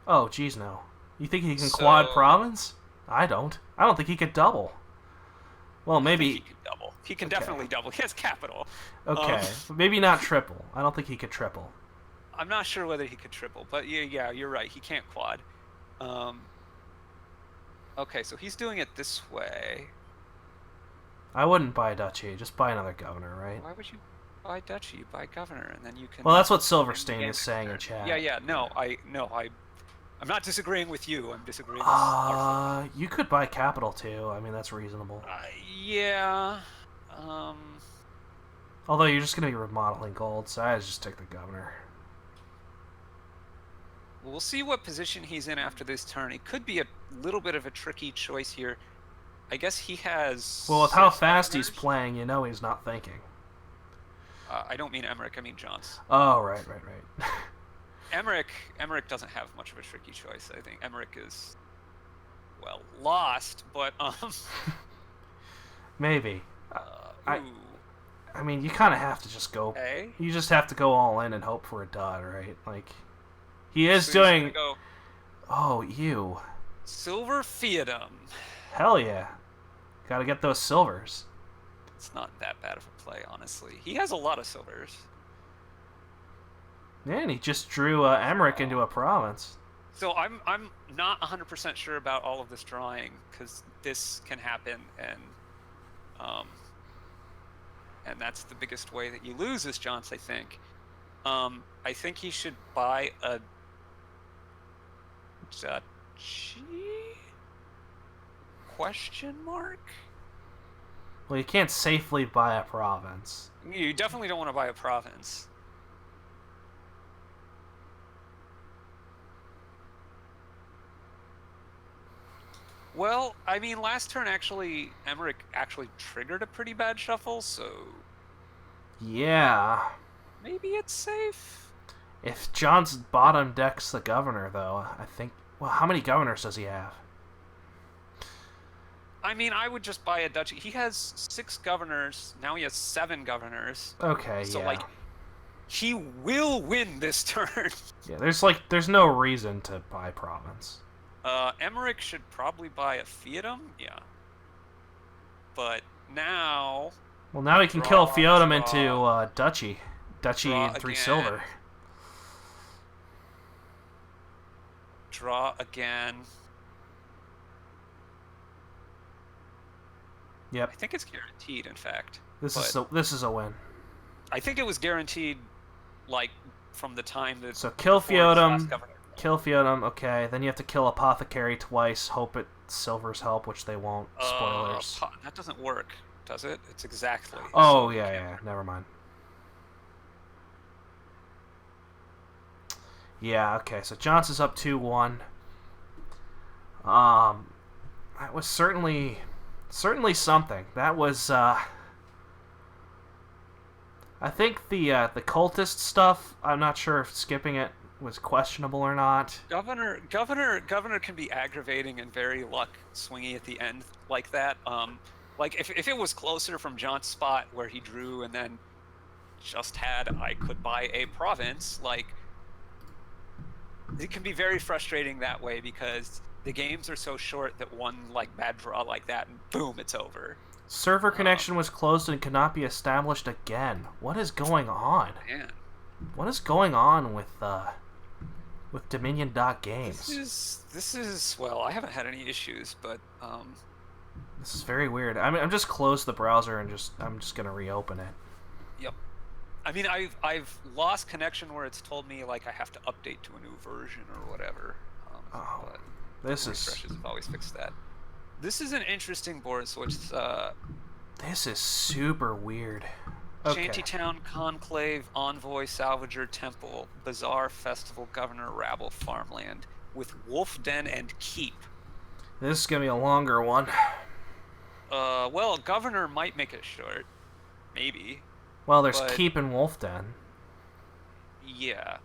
Oh, geez, no. You think he can quad province? I don't think he could double. Well, maybe he could double. He can definitely double. He has capital. Okay, maybe not triple. I don't think he could triple. I'm not sure whether he could triple, but yeah, you're right. He can't quad. Okay, so he's doing it this way. I wouldn't buy a duchy. Just buy another governor, right? Why would you buy duchy? You buy governor, and then you can. Well, that's what Silverstein is saying in chat. Yeah. I'm not disagreeing with you. I'm disagreeing with you could buy capital too. I mean, that's reasonable. Yeah. Although you're just gonna be remodeling gold, so I just take the governor. We'll see what position he's in after this turn. It could be a little bit of a tricky choice here. I guess he has. Well, with how fast he's playing, you know he's not thinking. I don't mean Emeric. I mean Jonts. Oh, right. Emeric doesn't have much of a tricky choice. I think Emeric is, well, lost, but Maybe. ooh. I mean, you kind of have to just go. Okay. You just have to go all in and hope for a dud, right? Like, he is So doing. he's gonna go Oh, you. silver fiatum. Hell yeah. Got to get those silvers. It's not that bad of a play, honestly. He has a lot of silvers. Yeah, and he just drew Emeric into a province. So I'm not 100% sure about all of this drawing, because this can happen, and that's the biggest way that you lose this jonts, I think. I think he should buy a duchy? Question mark? Well, you can't safely buy a province. You definitely don't want to buy a province. Well, I mean, last turn Emeric actually triggered a pretty bad shuffle, so Yeah. maybe it's safe. If John's bottom decks the governor, though, I think... Well, how many governors does he have? I mean, I would just buy a duchy. He has 6 governors. Now he has 7 governors. Okay, So, yeah. like, he will win this turn. Yeah, there's no reason to buy province. Emeric should probably buy a fiatum. Yeah. But now... Well, now he can kill Feodum into duchy. Duchy Draw and 3 again. silver. Draw again. Yep. I think it's guaranteed, in fact. This is a win. I think it was guaranteed, like, from the time that... So kill before his last Feodum. governor. Kill Feodum, okay. Then you have to kill Apothecary twice. Hope it silvers help, which they won't. Spoilers. That doesn't work, does it? It's exactly. Oh, so yeah. Never mind. Yeah, okay. So Johns is up 2-1. That was certainly something. That was, I think the cultist stuff, I'm not sure if skipping it was questionable or not. Governor can be aggravating and very luck swingy at the end like that. Like if it was closer from John's spot where he drew and then just had I could buy a province, like it can be very frustrating that way because the games are so short that one like bad draw like that and boom, it's over. Server connection was closed and could not be established again. What is going on? Man. What is going on with Dominion.games? This is well, I haven't had any issues, but this is very weird. I'm just close the browser and I'm just gonna reopen it. Yep. I mean, I've lost connection where it's told me like I have to update to a new version or whatever. But refreshes have always fixed that. This is an interesting board, so it's this is super weird. Okay. Shantytown, Conclave, Envoy, Salvager, Temple, Bazaar, Festival, Governor, Rabble, Farmland, with Wolf Den and Keep. This is gonna be a longer one. Well, Governor might make it short. Maybe. Well, there's Keep and Wolf Den. Yeah.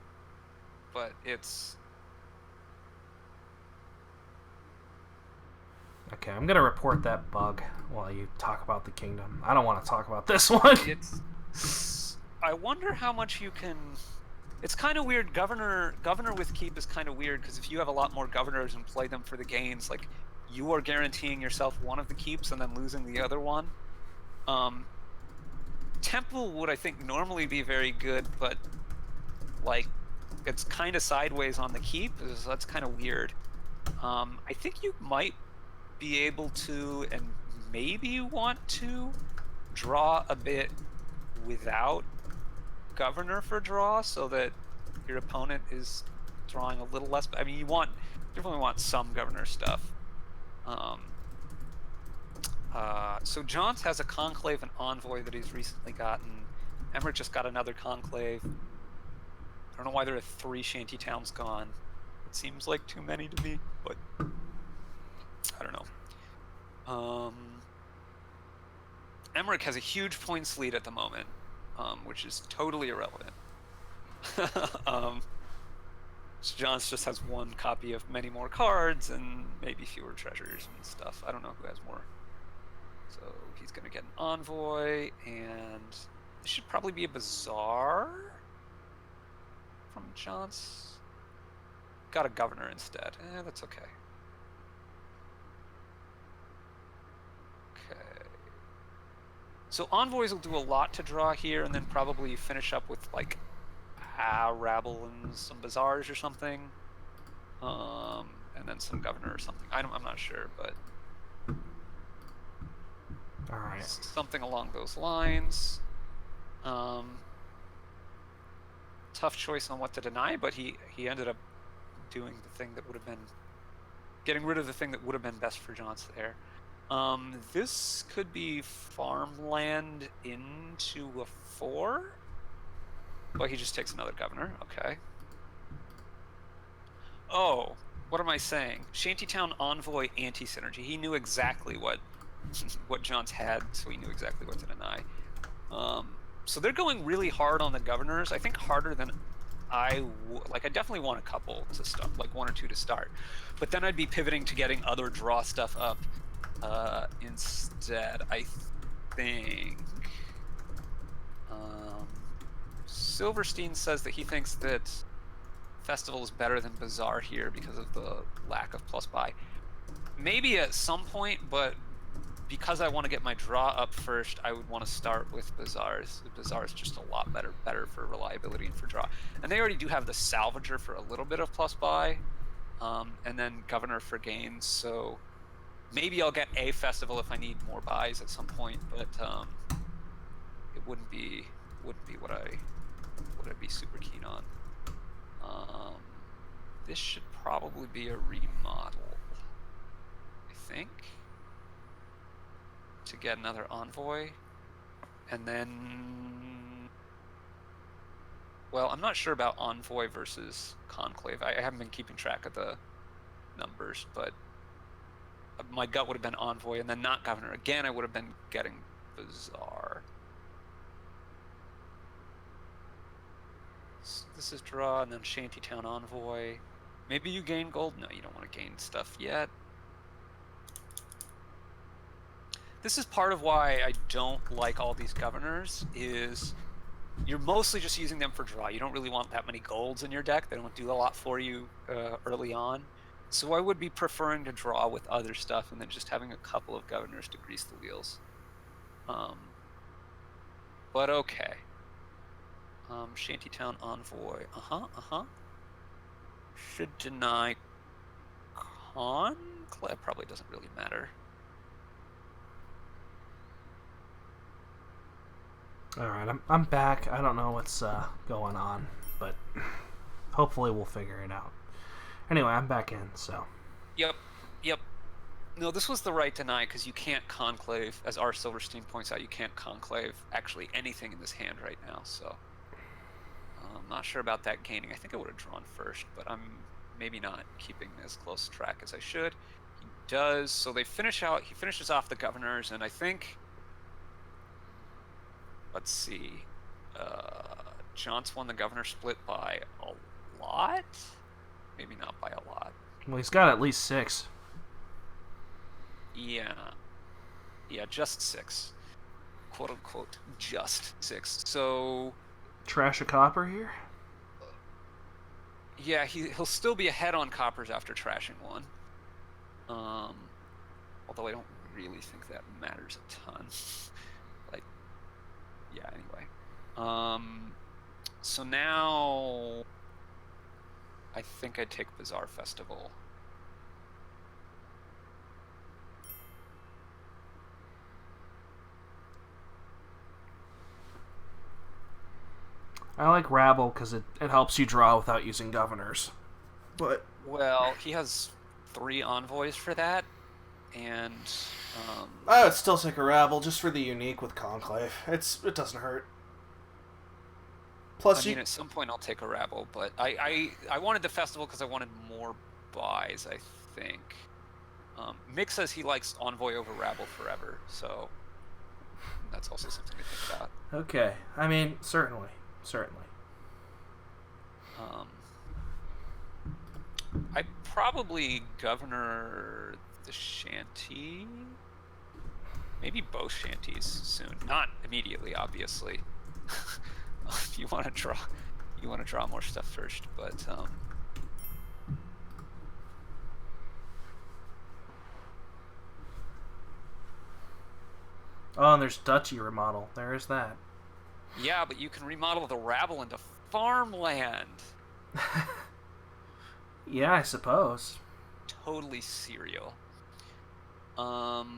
But it's... Okay, I'm gonna report that bug while you talk about the kingdom. I don't want to talk about this one. I wonder how much you can... It's kind of weird. Governor with Keep is kind of weird, because if you have a lot more governors and play them for the gains, like, you are guaranteeing yourself one of the keeps and then losing the other one. Temple would, I think, normally be very good, but, like, it's kind of sideways on the keep, so that's kind of weird. I think you might be able to, and maybe want to, draw a bit without governor for draw, so that your opponent is drawing a little less. I mean, you definitely want some governor stuff. So Johns has a Conclave and Envoy that he's recently gotten. Emeric just got another Conclave. I don't know why there are 3 shanty towns gone. It seems like too many to me, but I don't know. Emeric has a huge points lead at the moment, which is totally irrelevant. So Jonts just has one copy of many more cards and maybe fewer treasures and stuff. I don't know who has more. So he's going to get an Envoy, and this should probably be a Bazaar from Jonts. Got a Governor instead. That's okay. Okay. So Envoys will do a lot to draw here, and then probably finish up with, like, Rabble and some Bazaars or something. And then some Governor or something. I'm not sure, but... Alright. Something along those lines. Tough choice on what to deny, but he ended up doing the thing that would have been... Getting rid of the thing that would have been best for Jonts there. This could be farmland into a 4. Well, he just takes another Governor. Okay. Oh, what am I saying? Shantytown Envoy anti-synergy. He knew exactly what Jonts had, so he knew exactly what to deny. So they're going really hard on the Governors. I think harder than I definitely want a couple to start, like 1 or 2 to start. But then I'd be pivoting to getting other draw stuff up instead, I think. Silverstein says that he thinks that Festival is better than Bazaar here because of the lack of plus buy. Maybe at some point, but because I want to get my draw up first, I would want to start with Bazaars. The Bazaar is just a lot better for reliability and for draw. And they already do have the Salvager for a little bit of plus buy, and then Governor for gains. So maybe I'll get a Festival if I need more buys at some point, but it wouldn't be what I'd be super keen on. This should probably be a remodel, I think, to get another Envoy. And then, well, I'm not sure about Envoy versus Conclave. I haven't been keeping track of the numbers, but my gut would have been Envoy, and then not Governor. Again, I would have been getting Bazaar. So this is draw, and then Shantytown Envoy. Maybe you gain gold? No, you don't want to gain stuff yet. This is part of why I don't like all these Governors, is you're mostly just using them for draw. You don't really want that many golds in your deck. They don't do a lot for you early on. So I would be preferring to draw with other stuff and then just having a couple of Governors to grease the wheels. But okay. Shantytown Envoy. Should deny Conclave. Probably doesn't really matter. Alright, I'm back. I don't know what's going on, but hopefully we'll figure it out. Anyway, I'm back in, so... Yep. No, this was the right deny, because you can't Conclave, as R. Silverstein points out, you can't Conclave actually anything in this hand right now, so... I'm not sure about that gaining. I think I would have drawn first, but I'm maybe not keeping as close track as I should. He does, so he finishes off the Governors, and I think... Let's see. Jonts won the Governor split by a lot? Maybe not by a lot. Well, he's got at least 6. Yeah, just 6. Quote unquote, just 6. So... Trash a copper here? Yeah, he'll still be ahead on coppers after trashing one. Although I don't really think that matters a ton. Yeah, anyway. So now I think I'd take Bazaar Festival. I like Rabble because it helps you draw without using Governors. But well, he has 3 Envoys for that, and I would still take a Rabble just for the unique with Conclave. It doesn't hurt. Plus, I mean, at some point I'll take a Rabble, but I wanted the Festival because I wanted more buys, I think. Mick says he likes Envoy over Rabble forever, so that's also something to think about. Okay, I mean, certainly. I'd probably governor the shanty. Maybe both shanties soon. Not immediately, obviously. You want to draw more stuff first, but Oh, and there's Duchy remodel. There is that. yeah, but you can remodel the rabble into farmland. Yeah, I suppose. Totally serial. Okay.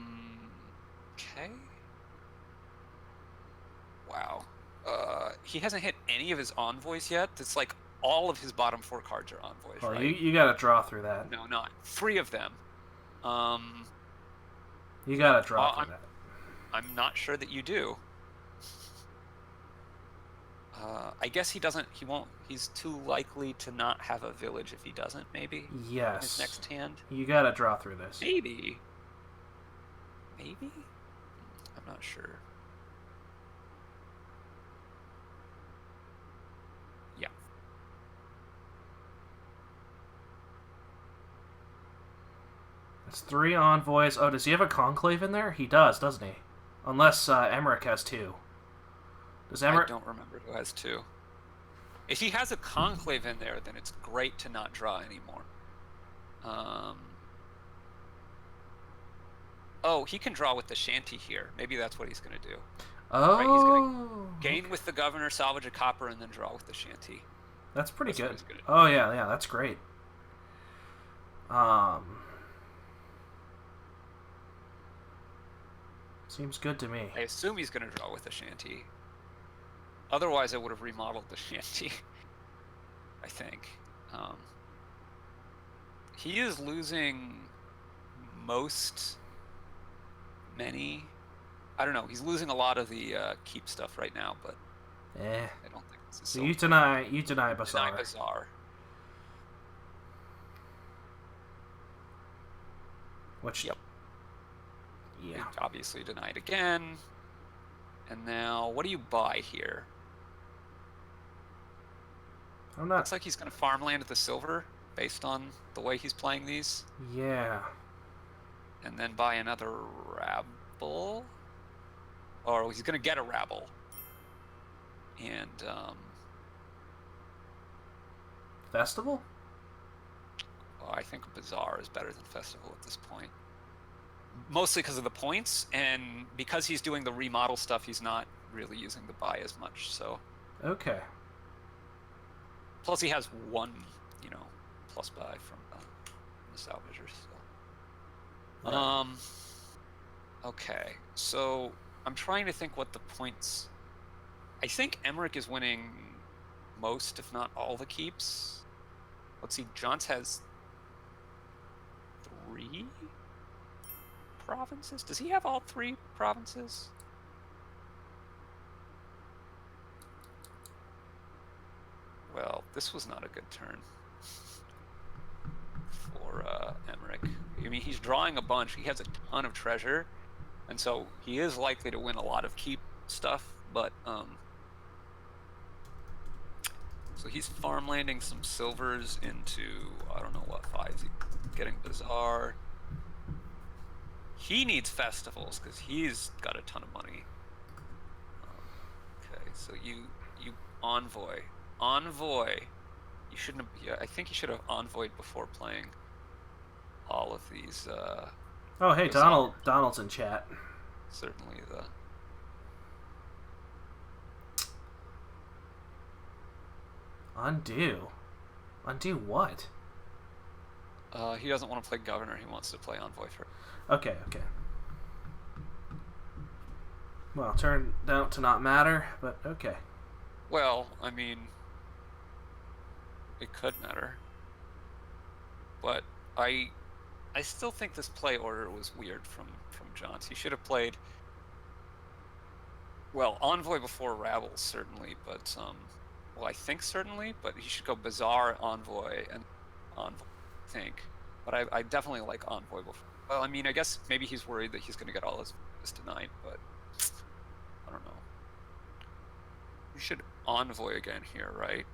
Wow. He hasn't hit any of his envoys yet. It's like all of his bottom 4 cards are envoys, Well, right? you gotta draw through that. No, not 3 of them. You gotta draw through I'm, that. I'm not sure that you do. I guess he doesn't. He won't. He's too likely to not have a village if he doesn't. Maybe. Yes. In his next hand. You gotta draw through this. Maybe. Maybe. I'm not sure. Yeah. It's 3 envoys. Oh, does he have a conclave in there? He does, doesn't he? Unless Emeric has 2. Does Emeric? I don't remember who has 2. If he has a conclave in there, then it's great to not draw anymore. Oh, he can draw with the shanty here. Maybe that's what he's going to do. Oh. Right, he's going to gain with the governor, salvage a copper, and then draw with the shanty. That's pretty good. Gonna do. Oh yeah, that's great. Seems good to me. I assume he's going to draw with the shanty. Otherwise, I would have remodeled the shanty. I think. He is losing many. I don't know. He's losing a lot of the keep stuff right now, but I don't think this is so you deny Bazaar. Deny Bazaar. Which yep. Yeah. You obviously denied again. And now, what do you buy here? I'm not. Looks like he's going to farmland the silver based on the way he's playing these. Yeah. And then buy another rabble. Or he's going to get a rabble. And Festival? well, I think Bazaar is better than Festival at this point. Mostly because of the points, and because he's doing the remodel stuff, he's not really using the buy as much. So. Okay. Plus, he has 1, plus buy from the salvagers. So. Right. Okay, so I'm trying to think what the points. I think Emeric is winning most, if not all, the keeps. Let's see. Jonts has 3 provinces. Does he have all 3 provinces? Well, this was not a good turn for Emeric. I mean, he's drawing a bunch. He has a ton of treasure, and so he is likely to win a lot of keep stuff. But so he's farmlanding some silvers into I don't know what 5s. He's getting Bazaar. He needs festivals because he's got a ton of money. Okay, so you envoy. You shouldn't have. Yeah, I think you should have envoyed before playing all of these. Oh, hey, Donald's in chat. Certainly the. Undo what? He doesn't want to play governor. He wants to play envoy first. Okay. Well, turned out to not matter, but okay. Well, I mean, it could matter, but I still think this play order was weird from Jonts. He should have played envoy before rabble certainly, but I think certainly, but he should go Bazaar, envoy, and envoy. I think, but I definitely like envoy before. Well, I mean, I guess maybe he's worried that he's going to get all his denied, but I don't know. You should envoy again here, right?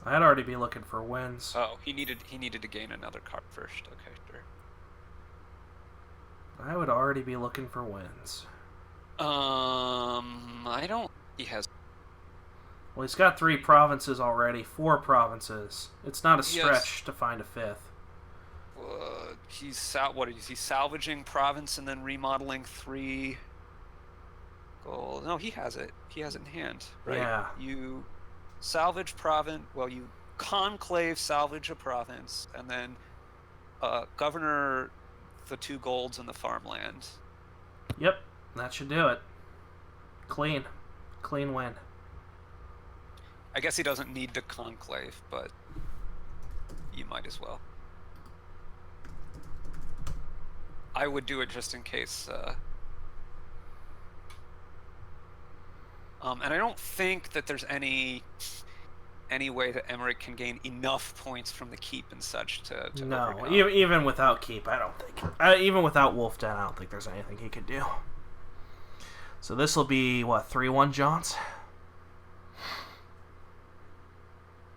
I'd already be looking for wins. Oh, he needed to gain another card first. Okay, sure. I would already be looking for wins. I don't. He has. Well, he's got 3 provinces already, 4 provinces. It's not a stretch Yes. to find a 5th. What is he salvaging province and then remodeling 3 gold? No, he has it. He has it in hand, right? Yeah. You salvage province. Well, you conclave salvage a province and then governor the 2 golds and the farmland. Yep, that should do it. Clean win. I guess he doesn't need the conclave, but you might as well. I would do it just in case. And I don't think that there's any way that Emeric can gain enough points from the keep and such to No, overcome. even without keep, I don't think. Even without Wolf Den, I don't think there's anything he could do. So this will be, what, 3-1 jonts?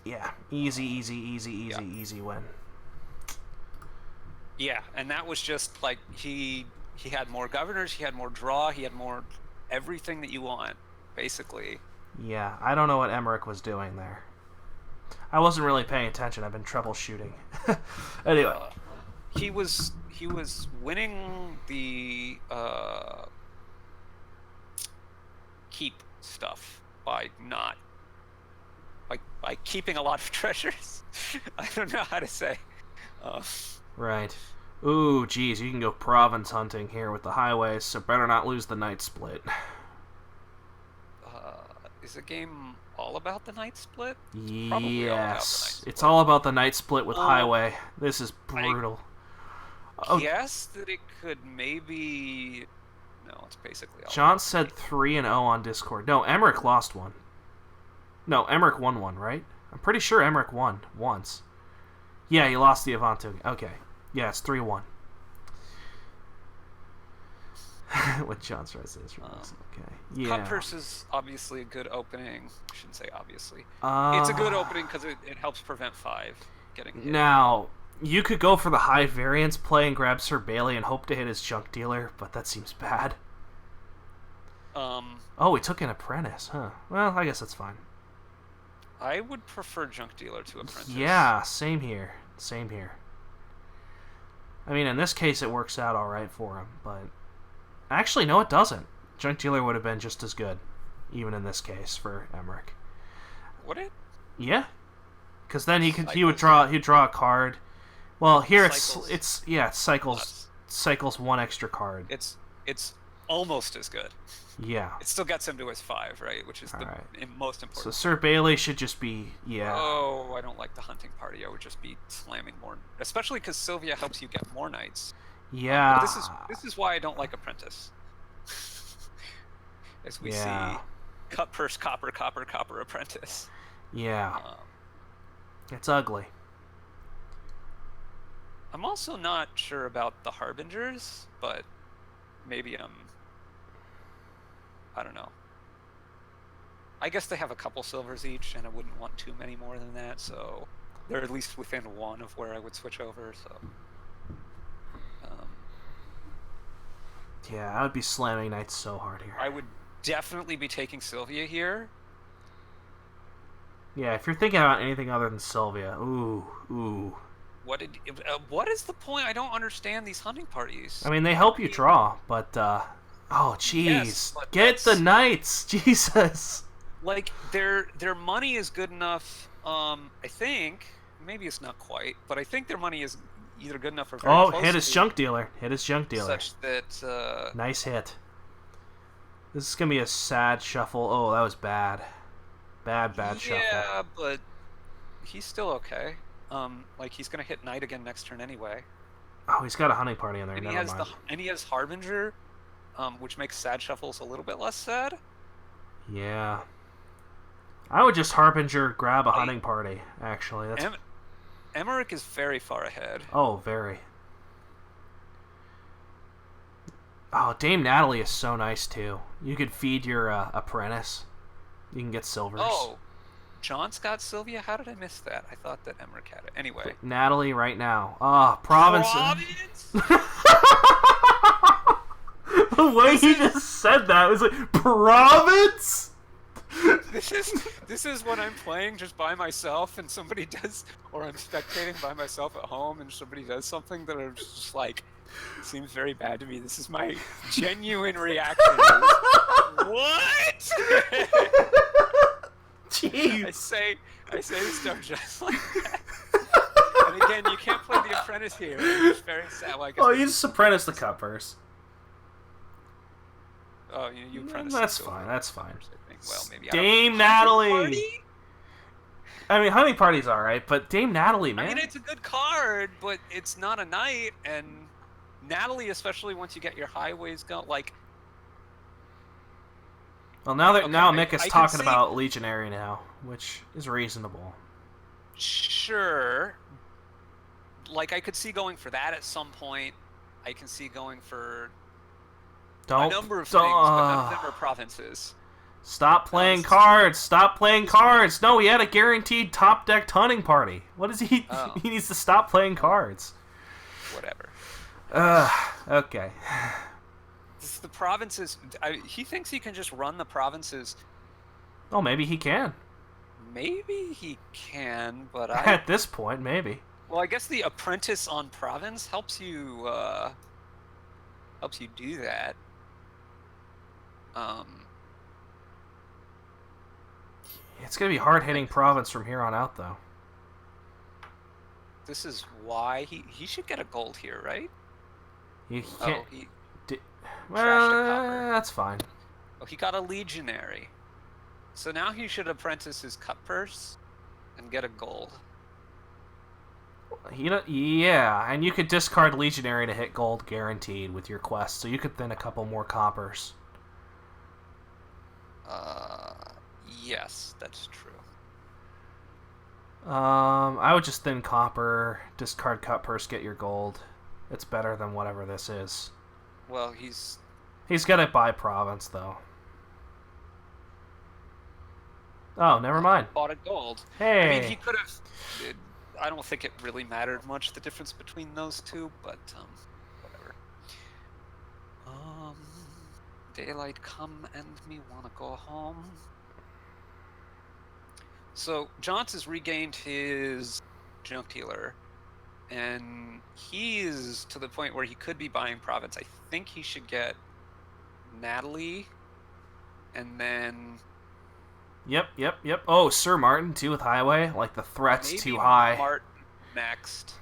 Yeah, easy win. Yeah, and that was just like he had more governors, he had more draw, he had more everything that you want, basically. Yeah, I don't know what Emeric was doing there. I wasn't really paying attention. I've been troubleshooting. Anyway, he was winning the keep stuff by keeping a lot of treasures. I don't know how to say. Right. Ooh, geez, you can go province hunting here with the highways, so better not lose the night split. Is the game all about the night split? Yes, it's all about the night split with highway. This is brutal. Guess that it could maybe. No, it's basically all. John said 3-0 on Discord. No, Emeric lost one. No, Emeric won one, right? I'm pretty sure Emeric won once. Yeah, he lost the Avantu. Okay. Yeah, it's 3-1. With John's residence. Okay. Yeah. Cut Purse is obviously a good opening. I shouldn't say obviously. It's a good opening because it helps prevent 5 getting hit. Now, you could go for the high variance play and grab Sir Bailey and hope to hit his junk dealer, but that seems bad. Oh, he took an apprentice, huh? Well, I guess that's fine. I would prefer junk dealer to apprentice. Yeah, same here. Same here. I mean, in this case, it works out all right for him, but actually, no, it doesn't. Junk dealer would have been just as good, even in this case for Emeric. Would it? Yeah, because then he'd draw a card. Well, here it cycles 1 extra card. It's almost as good. Yeah. It still gets him to his 5, right? Which is most important. So Sir Bailey should just be, Oh, I don't like the hunting party. I would just be slamming more, especially because Sylvia helps you get more knights. Yeah. This is why I don't like apprentice. As we see, cut purse, copper apprentice. Yeah. It's ugly. I'm also not sure about the harbingers, but maybe I don't know. I guess they have a couple silvers each, and I wouldn't want too many more than that, so they're at least within 1 of where I would switch over, so. Yeah, I would be slamming knights so hard here. I would definitely be taking Sylvia here. Yeah, if you're thinking about anything other than Sylvia, ooh. What is the point? I don't understand these hunting parties. I mean, they help you draw, but oh jeez, yes, get the knights, Jesus. Like their money is good enough. I think maybe it's not quite, but I think their money is either good enough or very close hit his junk dealer. Hit his junk dealer. Such that. Nice hit. This is gonna be a sad shuffle. Oh, that was bad. Bad shuffle. Yeah, but he's still okay. Like he's gonna hit knight again next turn anyway. Oh, he's got a hunting party in there. And Never mind. He has harbinger, which makes sad shuffles a little bit less sad. Yeah. I would just harbinger grab a hunting party. Actually, that's. Emeric is very far ahead. Oh, very. Oh, Dame Natalie is so nice too. You could feed your apprentice. You can get silvers. Oh, Jonts got Sylvia? How did I miss that? I thought that Emeric had it. Anyway. Natalie right now. Ah, Province. Province? The way he just said that was like, Province? This is when I'm playing just by myself and somebody does, or I'm spectating by myself at home and somebody does something that I'm just like, seems very bad to me. This is my genuine reaction. What? Jeez. I say stuff just like that. And again, you can't play the apprentice here. It's very sad. Well, I guess You just apprentice the cup first. Oh, you apprentice. That's fine. That's fine. Well, maybe Dame Natalie. I mean, Honey Party's all right, but Dame Natalie, man. I mean, it's a good card, but it's not a knight, and Natalie, especially once you get your highways going, like. Well, now Mick is talking see... about Legionary now, which is reasonable. Sure. Like, I could see going for that at some point. I can see going for a number of things, but none of them are provinces. Stop playing cards! Stop playing cards! No, he had a guaranteed top-decked hunting party. What is he? Oh. He needs to stop playing cards. Whatever. Okay. This is the provinces. He thinks he can just run the provinces. Oh, maybe he can. Maybe he can, but At this point, maybe. Well, I guess the apprentice on province helps you do that. It's gonna be hard hitting province from here on out, though. This is why he should get a gold here, right? He can't. Well, that's fine. Oh, he got a legionary. So now he should apprentice his cut purse and get a gold. Yeah, and you could discard legionary to hit gold guaranteed with your quest, so you could thin a couple more coppers. Yes, that's true. I would just thin copper, discard cut purse, get your gold. It's better than whatever this is. Well, he's gonna buy province though. Oh, never mind. Bought a gold. Hey. I mean, he could have. I don't think it really mattered much the difference between those two, but whatever. Daylight come and me wanna go home. So Jonts has regained his junk dealer, and he's to the point where he could be buying province. I think he should get Natalie, and then. Yep. Oh, Sir Martin too with highway. Like the threat's maybe too high. Martin next.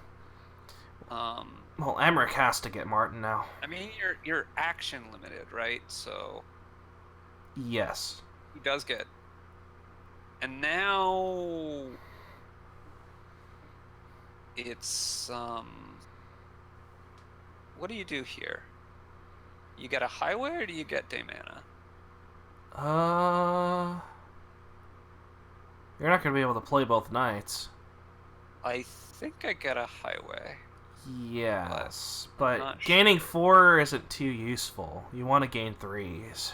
Well, Emeric has to get Martin now. I mean, you're action limited, right? So. Yes. He does get. And now. It's What do you do here? You get a highway, or do you get Daymana? You're not going to be able to play both nights. I think I get a highway. Yes, but gaining 4 isn't too useful. You want to gain 3s.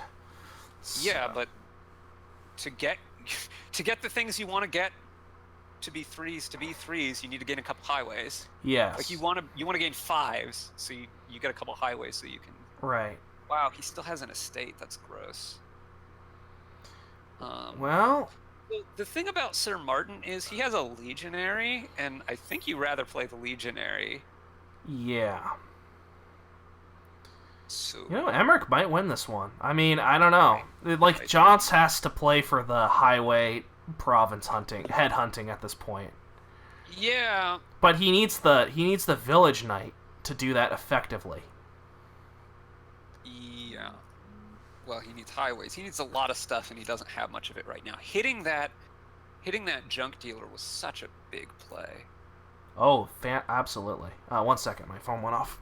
So. Yeah, but to get the things you want to get to be 3s, you need to gain a couple highways. Yes. Like you want to gain 5s, so you get a couple highways so you can. Right. Wow, he still has an estate. That's gross. Well. The thing about Sir Martin is he has a legionary, and I think you rather play the legionary. Yeah. So. Emeric might win this one. I mean, I don't know. Like, Jonts has to play for the highway province hunting, head hunting at this point. Yeah. But he needs the village knight to do that effectively. Yeah. Well, he needs highways. He needs a lot of stuff, and he doesn't have much of it right now. Hitting that junk dealer was such a big play. Oh, absolutely. 1 second, my phone went off.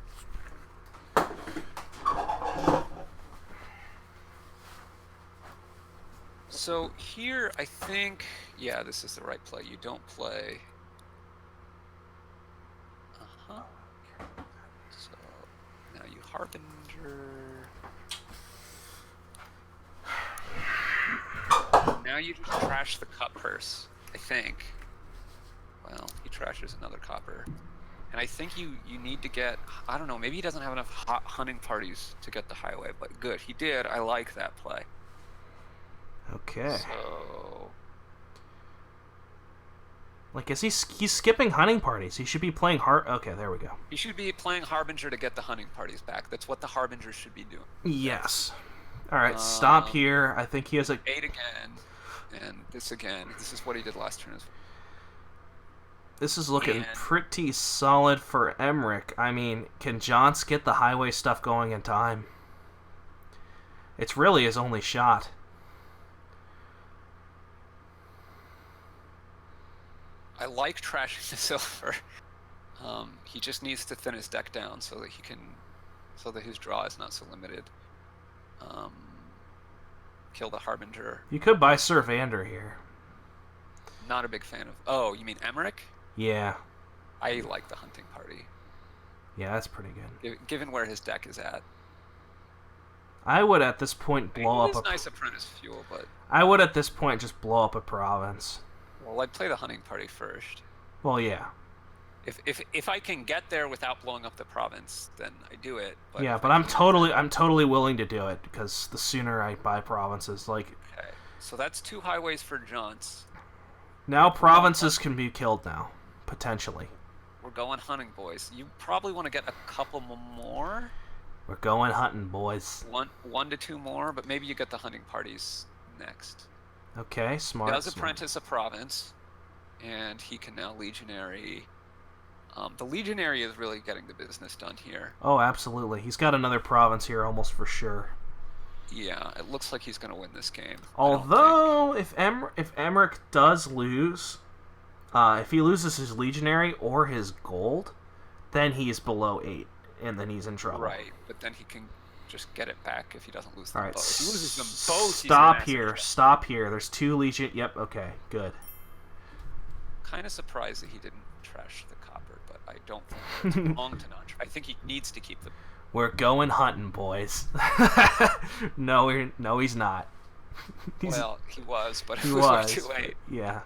So here, I think, yeah, this is the right play. You don't play. So now you Harbinger. Now you just trash the cut purse. think. Well, he trashes another copper. And I think you need to get, I don't know, maybe he doesn't have enough hunting parties to get the highway, but good. He did. I like that play. Okay. So... Like, he's skipping hunting parties. He should be playing Okay, there we go. He should be playing Harbinger to get the hunting parties back. That's what the Harbingers should be doing. Yes. All right, stop here. I think he has a... 8 again, and this again. This is what he did last turn. This is looking pretty solid for Emeric. I mean, can jonts get the highway stuff going in time? It's really his only shot. I like trashing the silver. He just needs to thin his deck down so that his draw is not so limited. Kill the Harbinger. You could buy Sir Vander here. Not a big fan of... Oh, you mean Emeric? Yeah. I like the hunting party. Yeah, that's pretty good. Given where his deck is at. I would at this point blow up a... nice apprentice fuel, but... I would at this point just blow up a province. Well, I'd play the hunting party first. Well, yeah. If I can get there without blowing up the province, then I do it. But yeah, but I'm totally willing to do it because the sooner I buy provinces, like. Okay, so that's 2 highways for jonts. Now provinces can be killed now, potentially. We're going hunting, boys. You probably want to get a couple more. We're going hunting, boys. One to 2 more, but maybe you get the hunting parties next. Okay, smart. He does apprentice a province, and he can now legionary. The legionary is really getting the business done here. Oh, absolutely. He's got another province here almost for sure. Yeah, it looks like he's going to win this game. Although, if Emeric does lose, if he loses his legionary or his gold, then he's below 8, and then he's in trouble. Right, but then he can just get it back if he doesn't lose them All right, both. If he loses them both, Stop here. There's 2 legion. Yep, okay, good. Kind of surprised that he didn't trash the copper, but I don't think it's wrong to not. I think he needs to keep the... We're going hunting, boys. No, he's not. Well, he was, but it was too late. Yeah.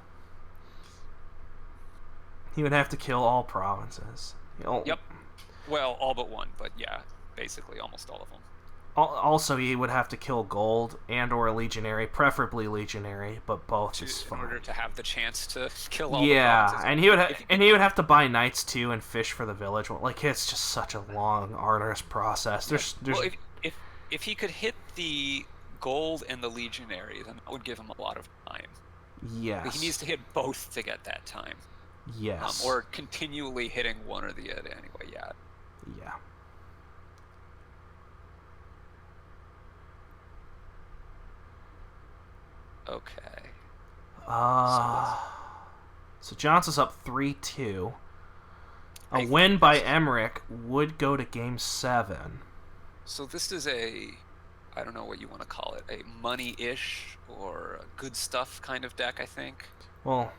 He would have to kill all provinces. Yep. Well, all but one, but yeah, basically almost all of them. Also, he would have to kill gold and/or a legionary, preferably legionary, but both is fine. In order to have the chance to kill all the Yeah, provinces. and he would have to buy knights too and fish for the village. Like, it's just such a long, arduous process. Well, if he could hit the gold and the legionary, then that would give him a lot of time. Yes. But he needs to hit both to get that time. Yes. Or continually hitting one or the other anyway. Yeah. Yeah. Okay. So jonts is up 3-2. A win by Emeric would go to game 7. So this is I don't know what you want to call it, a money-ish or a good stuff kind of deck, I think. Well,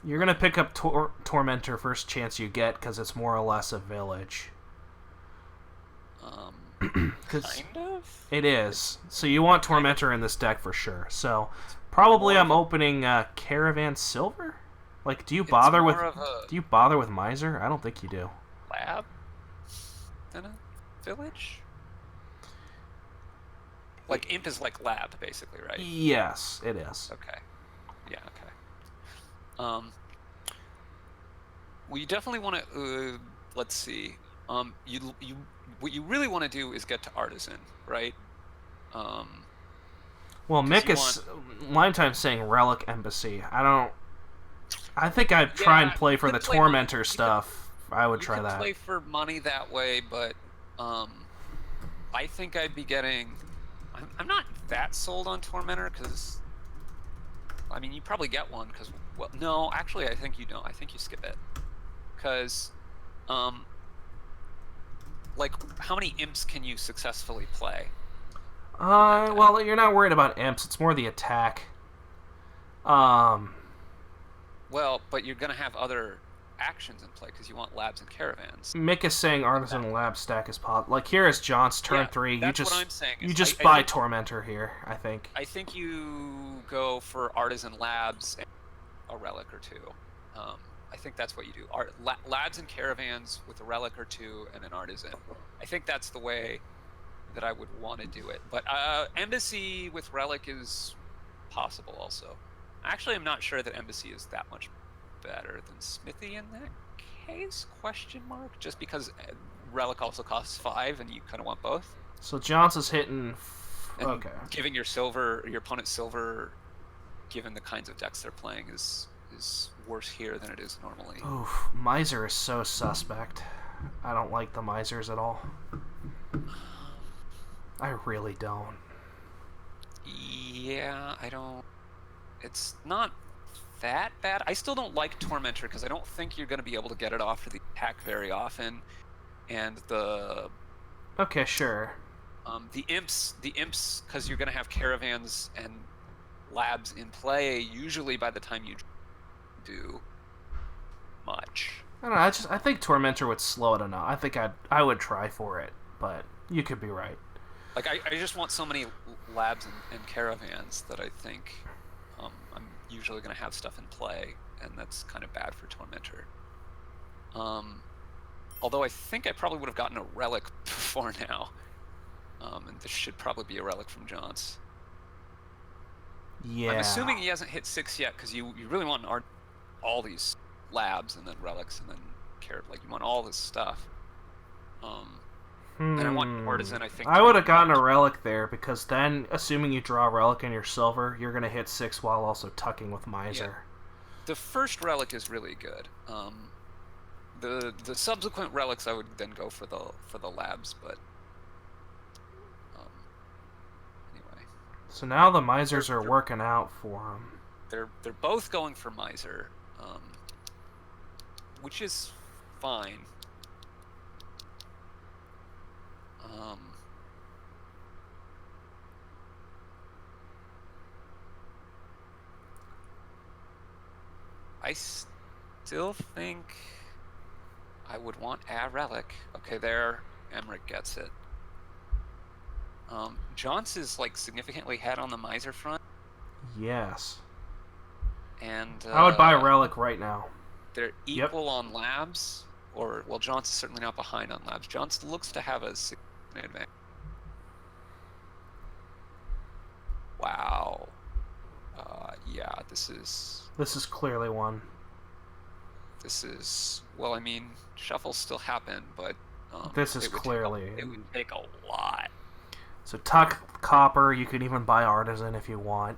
you're going to pick up Tormentor first chance you get because it's more or less a village. Kind of? It is. So you want Tormentor in this deck for sure. So probably I'm opening Caravan Silver? Like, do you bother with Miser? I don't think you do. Lab? In a village? Like, Imp is like Lab, basically, right? Yes, it is. Okay. Yeah, okay. Well, you definitely want to, let's see. What you really want to do is get to Artisan, right? Well, Mick is Limetime's saying Relic Embassy. I think I'd try and play for the Tormentor stuff. I would try that. You could play for money that way, but I think I'd be getting... I'm not that sold on Tormentor, because... I mean, you probably get one, because... Well, no, actually, I think you don't. I think you skip it. Because... like, how many imps can you successfully play? Well, you're not worried about imps. It's more the attack. Well, but you're going to have other actions in play because you want labs and caravans. Mick is saying Artisan and Lab stack is pop. Like, here is Jonts turn 3. That's what I'm saying. You just buy Tormentor here, I think. I think you go for Artisan Labs a relic or two. I think that's what you do. Lads and caravans with a relic or two and an artisan. I think that's the way that I would want to do it. But embassy with relic is possible also. Actually, I'm not sure that embassy is that much better than smithy in that case, question mark, just because relic also costs 5 and you kind of want both. So jonts is hitting... And okay. giving your opponent silver, given the kinds of decks they're playing, is worse here than it is normally. Oof, Miser is so suspect. I don't like the Misers at all. I really don't. Yeah, I don't... It's not that bad. I still don't like Tormentor because I don't think you're going to be able to get it off for the attack very often. And the... Okay, sure. The imps, because you're going to have caravans and labs in play, usually by the time you do much. I don't know, I think Tormentor would slow it enough. I think I would try for it, but you could be right. Like, I just want so many labs and caravans that I think I'm usually going to have stuff in play, and that's kind of bad for Tormentor. Although I think I probably would have gotten a relic before now. And this should probably be a relic from jonts. Yeah. I'm assuming he hasn't hit 6 yet, because you really want all these labs and then relics and then you want all this stuff. And I want artisan, I think. I would have gotten a relic there, because then, assuming you draw a relic in your silver, you're going to hit 6 while also tucking with Miser. Yeah. The first relic is really good. The subsequent relics I would then go for the labs, but anyway. So now the Misers are working out for him. They're both going for Miser, which is fine. I still think I would want a relic. Okay, there, Emeric gets it. Jonts is like significantly ahead on the Miser front. Yes. And I would buy a relic right now. They're equal on labs, or well, Jonts is certainly not behind on labs. Jonts looks to have a significant advantage. Wow. Yeah, this is clearly one. This is, well, I mean, shuffles still happen, but this is clearly... It would take a lot. So tuck copper, you could even buy artisan if you want.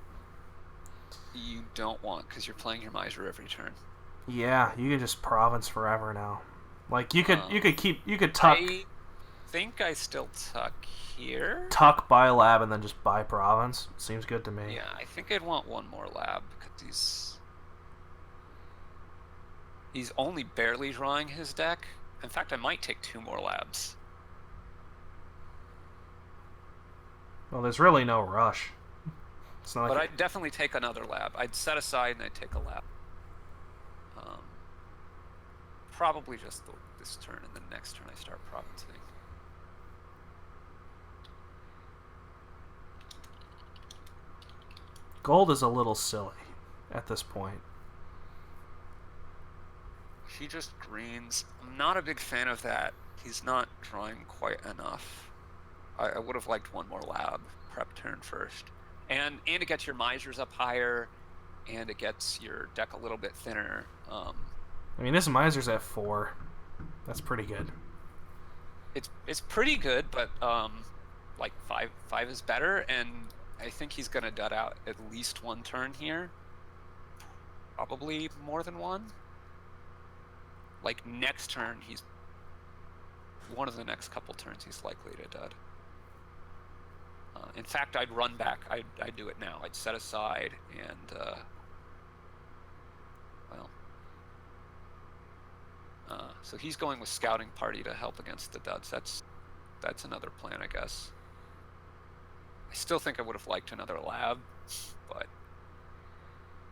You don't want, because you're playing your Miser every turn. Yeah, you could just province forever now. Like you could tuck. I think I still tuck here. Tuck, buy a lab, and then just buy province. Seems good to me. Yeah, I think I'd want one more lab because he's only barely drawing his deck. In fact, I might take 2 more labs. Well, there's really no rush. It's not. But I'd definitely take another lab. I'd set aside and I'd take a lab. Probably just this turn, and then next turn I start provincing. Gold is a little silly at this point. She just greens. I'm not a big fan of that. He's not drawing quite enough. I would have liked one more lab prep turn first. And it gets your Misers up higher, and it gets your deck a little bit thinner. I mean, this Miser's at 4. That's pretty good. It's pretty good, but like 5 is better, and I think he's gonna dud out at least 1 turn here. Probably more than 1. Like next turn, he's one of the next couple turns he's likely to dud. In fact, I'd run back. I'd do it now. I'd set aside and so he's going with scouting party to help against the duds. That's another plan, I guess. I still think I would have liked another lab, but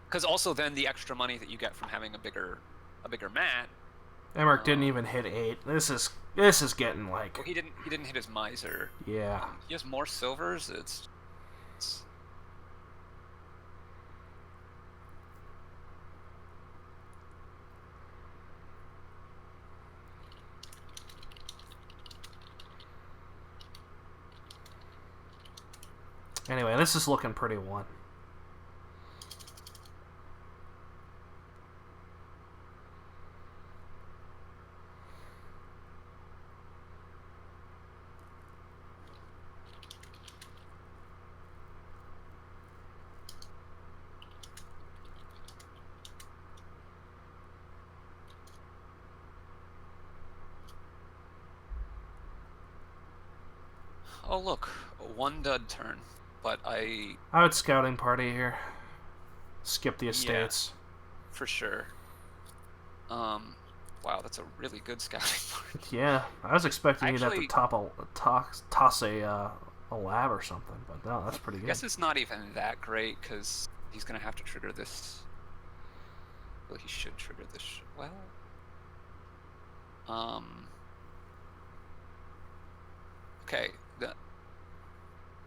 because also then the extra money that you get from having a bigger mat. Emeric didn't even hit 8. This is getting like. Well, he didn't hit his Miser. Yeah. He has more silvers. It's Anyway, this is looking pretty one. Oh look, one dud turn, but I would scouting party here. Skip the estates. Yeah, for sure. Wow, that's a really good scouting party. Yeah, I was expecting you'd have to toss a lab or something, but no, that's pretty good. I guess it's not even that great because he's gonna have to trigger this. Well, he should trigger this. Well, okay.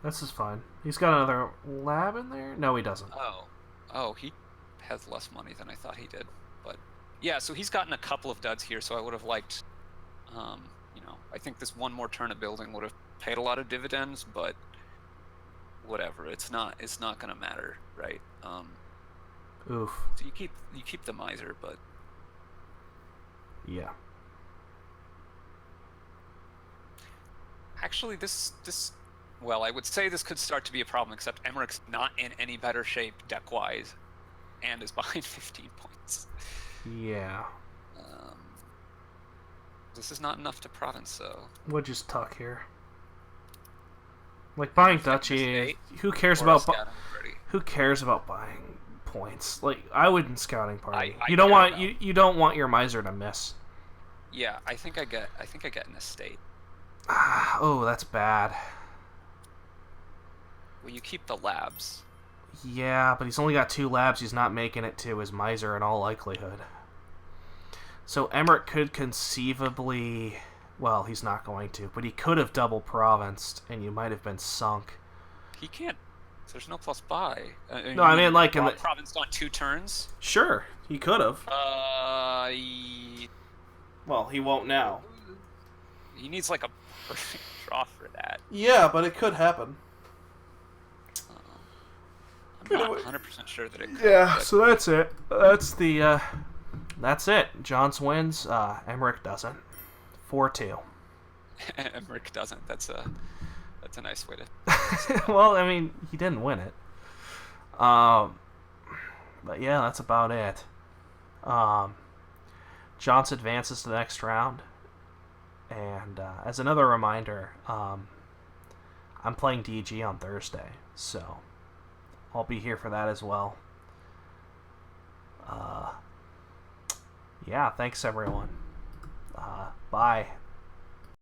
This is fine. He's got another lab in there? No, he doesn't. Oh, he has less money than I thought he did. But yeah, so he's gotten a couple of duds here, so I would have liked, I think this one more turn of building would have paid a lot of dividends, but whatever. It's not gonna matter, right? Oof. So you keep the miser, but yeah. Actually, well, I would say this could start to be a problem, except Emeric's not in any better shape deck-wise, and is behind 15 points. Yeah. This is not enough to province, though. We'll just tuck here. Like, buying Duchy, who cares about buying points? Like, I wouldn't scouting party. You don't want your miser to miss. Yeah, I think I get an estate. Oh, that's bad. Well, you keep the labs. Yeah, but he's only got 2 labs. He's not making it to his miser in all likelihood. So Emeric could conceivably... Well, he's not going to, but he could have double provinced, and you might have been sunk. He can't. There's no plus buy. No, I mean, like... provinced on 2 turns? Sure, he could have. Well, he won't now. He needs, like, a perfect draw for that. Yeah, but it could happen. I'm not 100% sure that it could. Yeah, so that's it. That's it. Jonts wins. Emeric doesn't. 4-2. Emeric doesn't. That's a nice way to... Well, I mean, he didn't win it. But yeah, that's about it. Jonts advances to the next round. And as another reminder, I'm playing DG on Thursday, so I'll be here for that as well. Yeah, thanks everyone. Bye.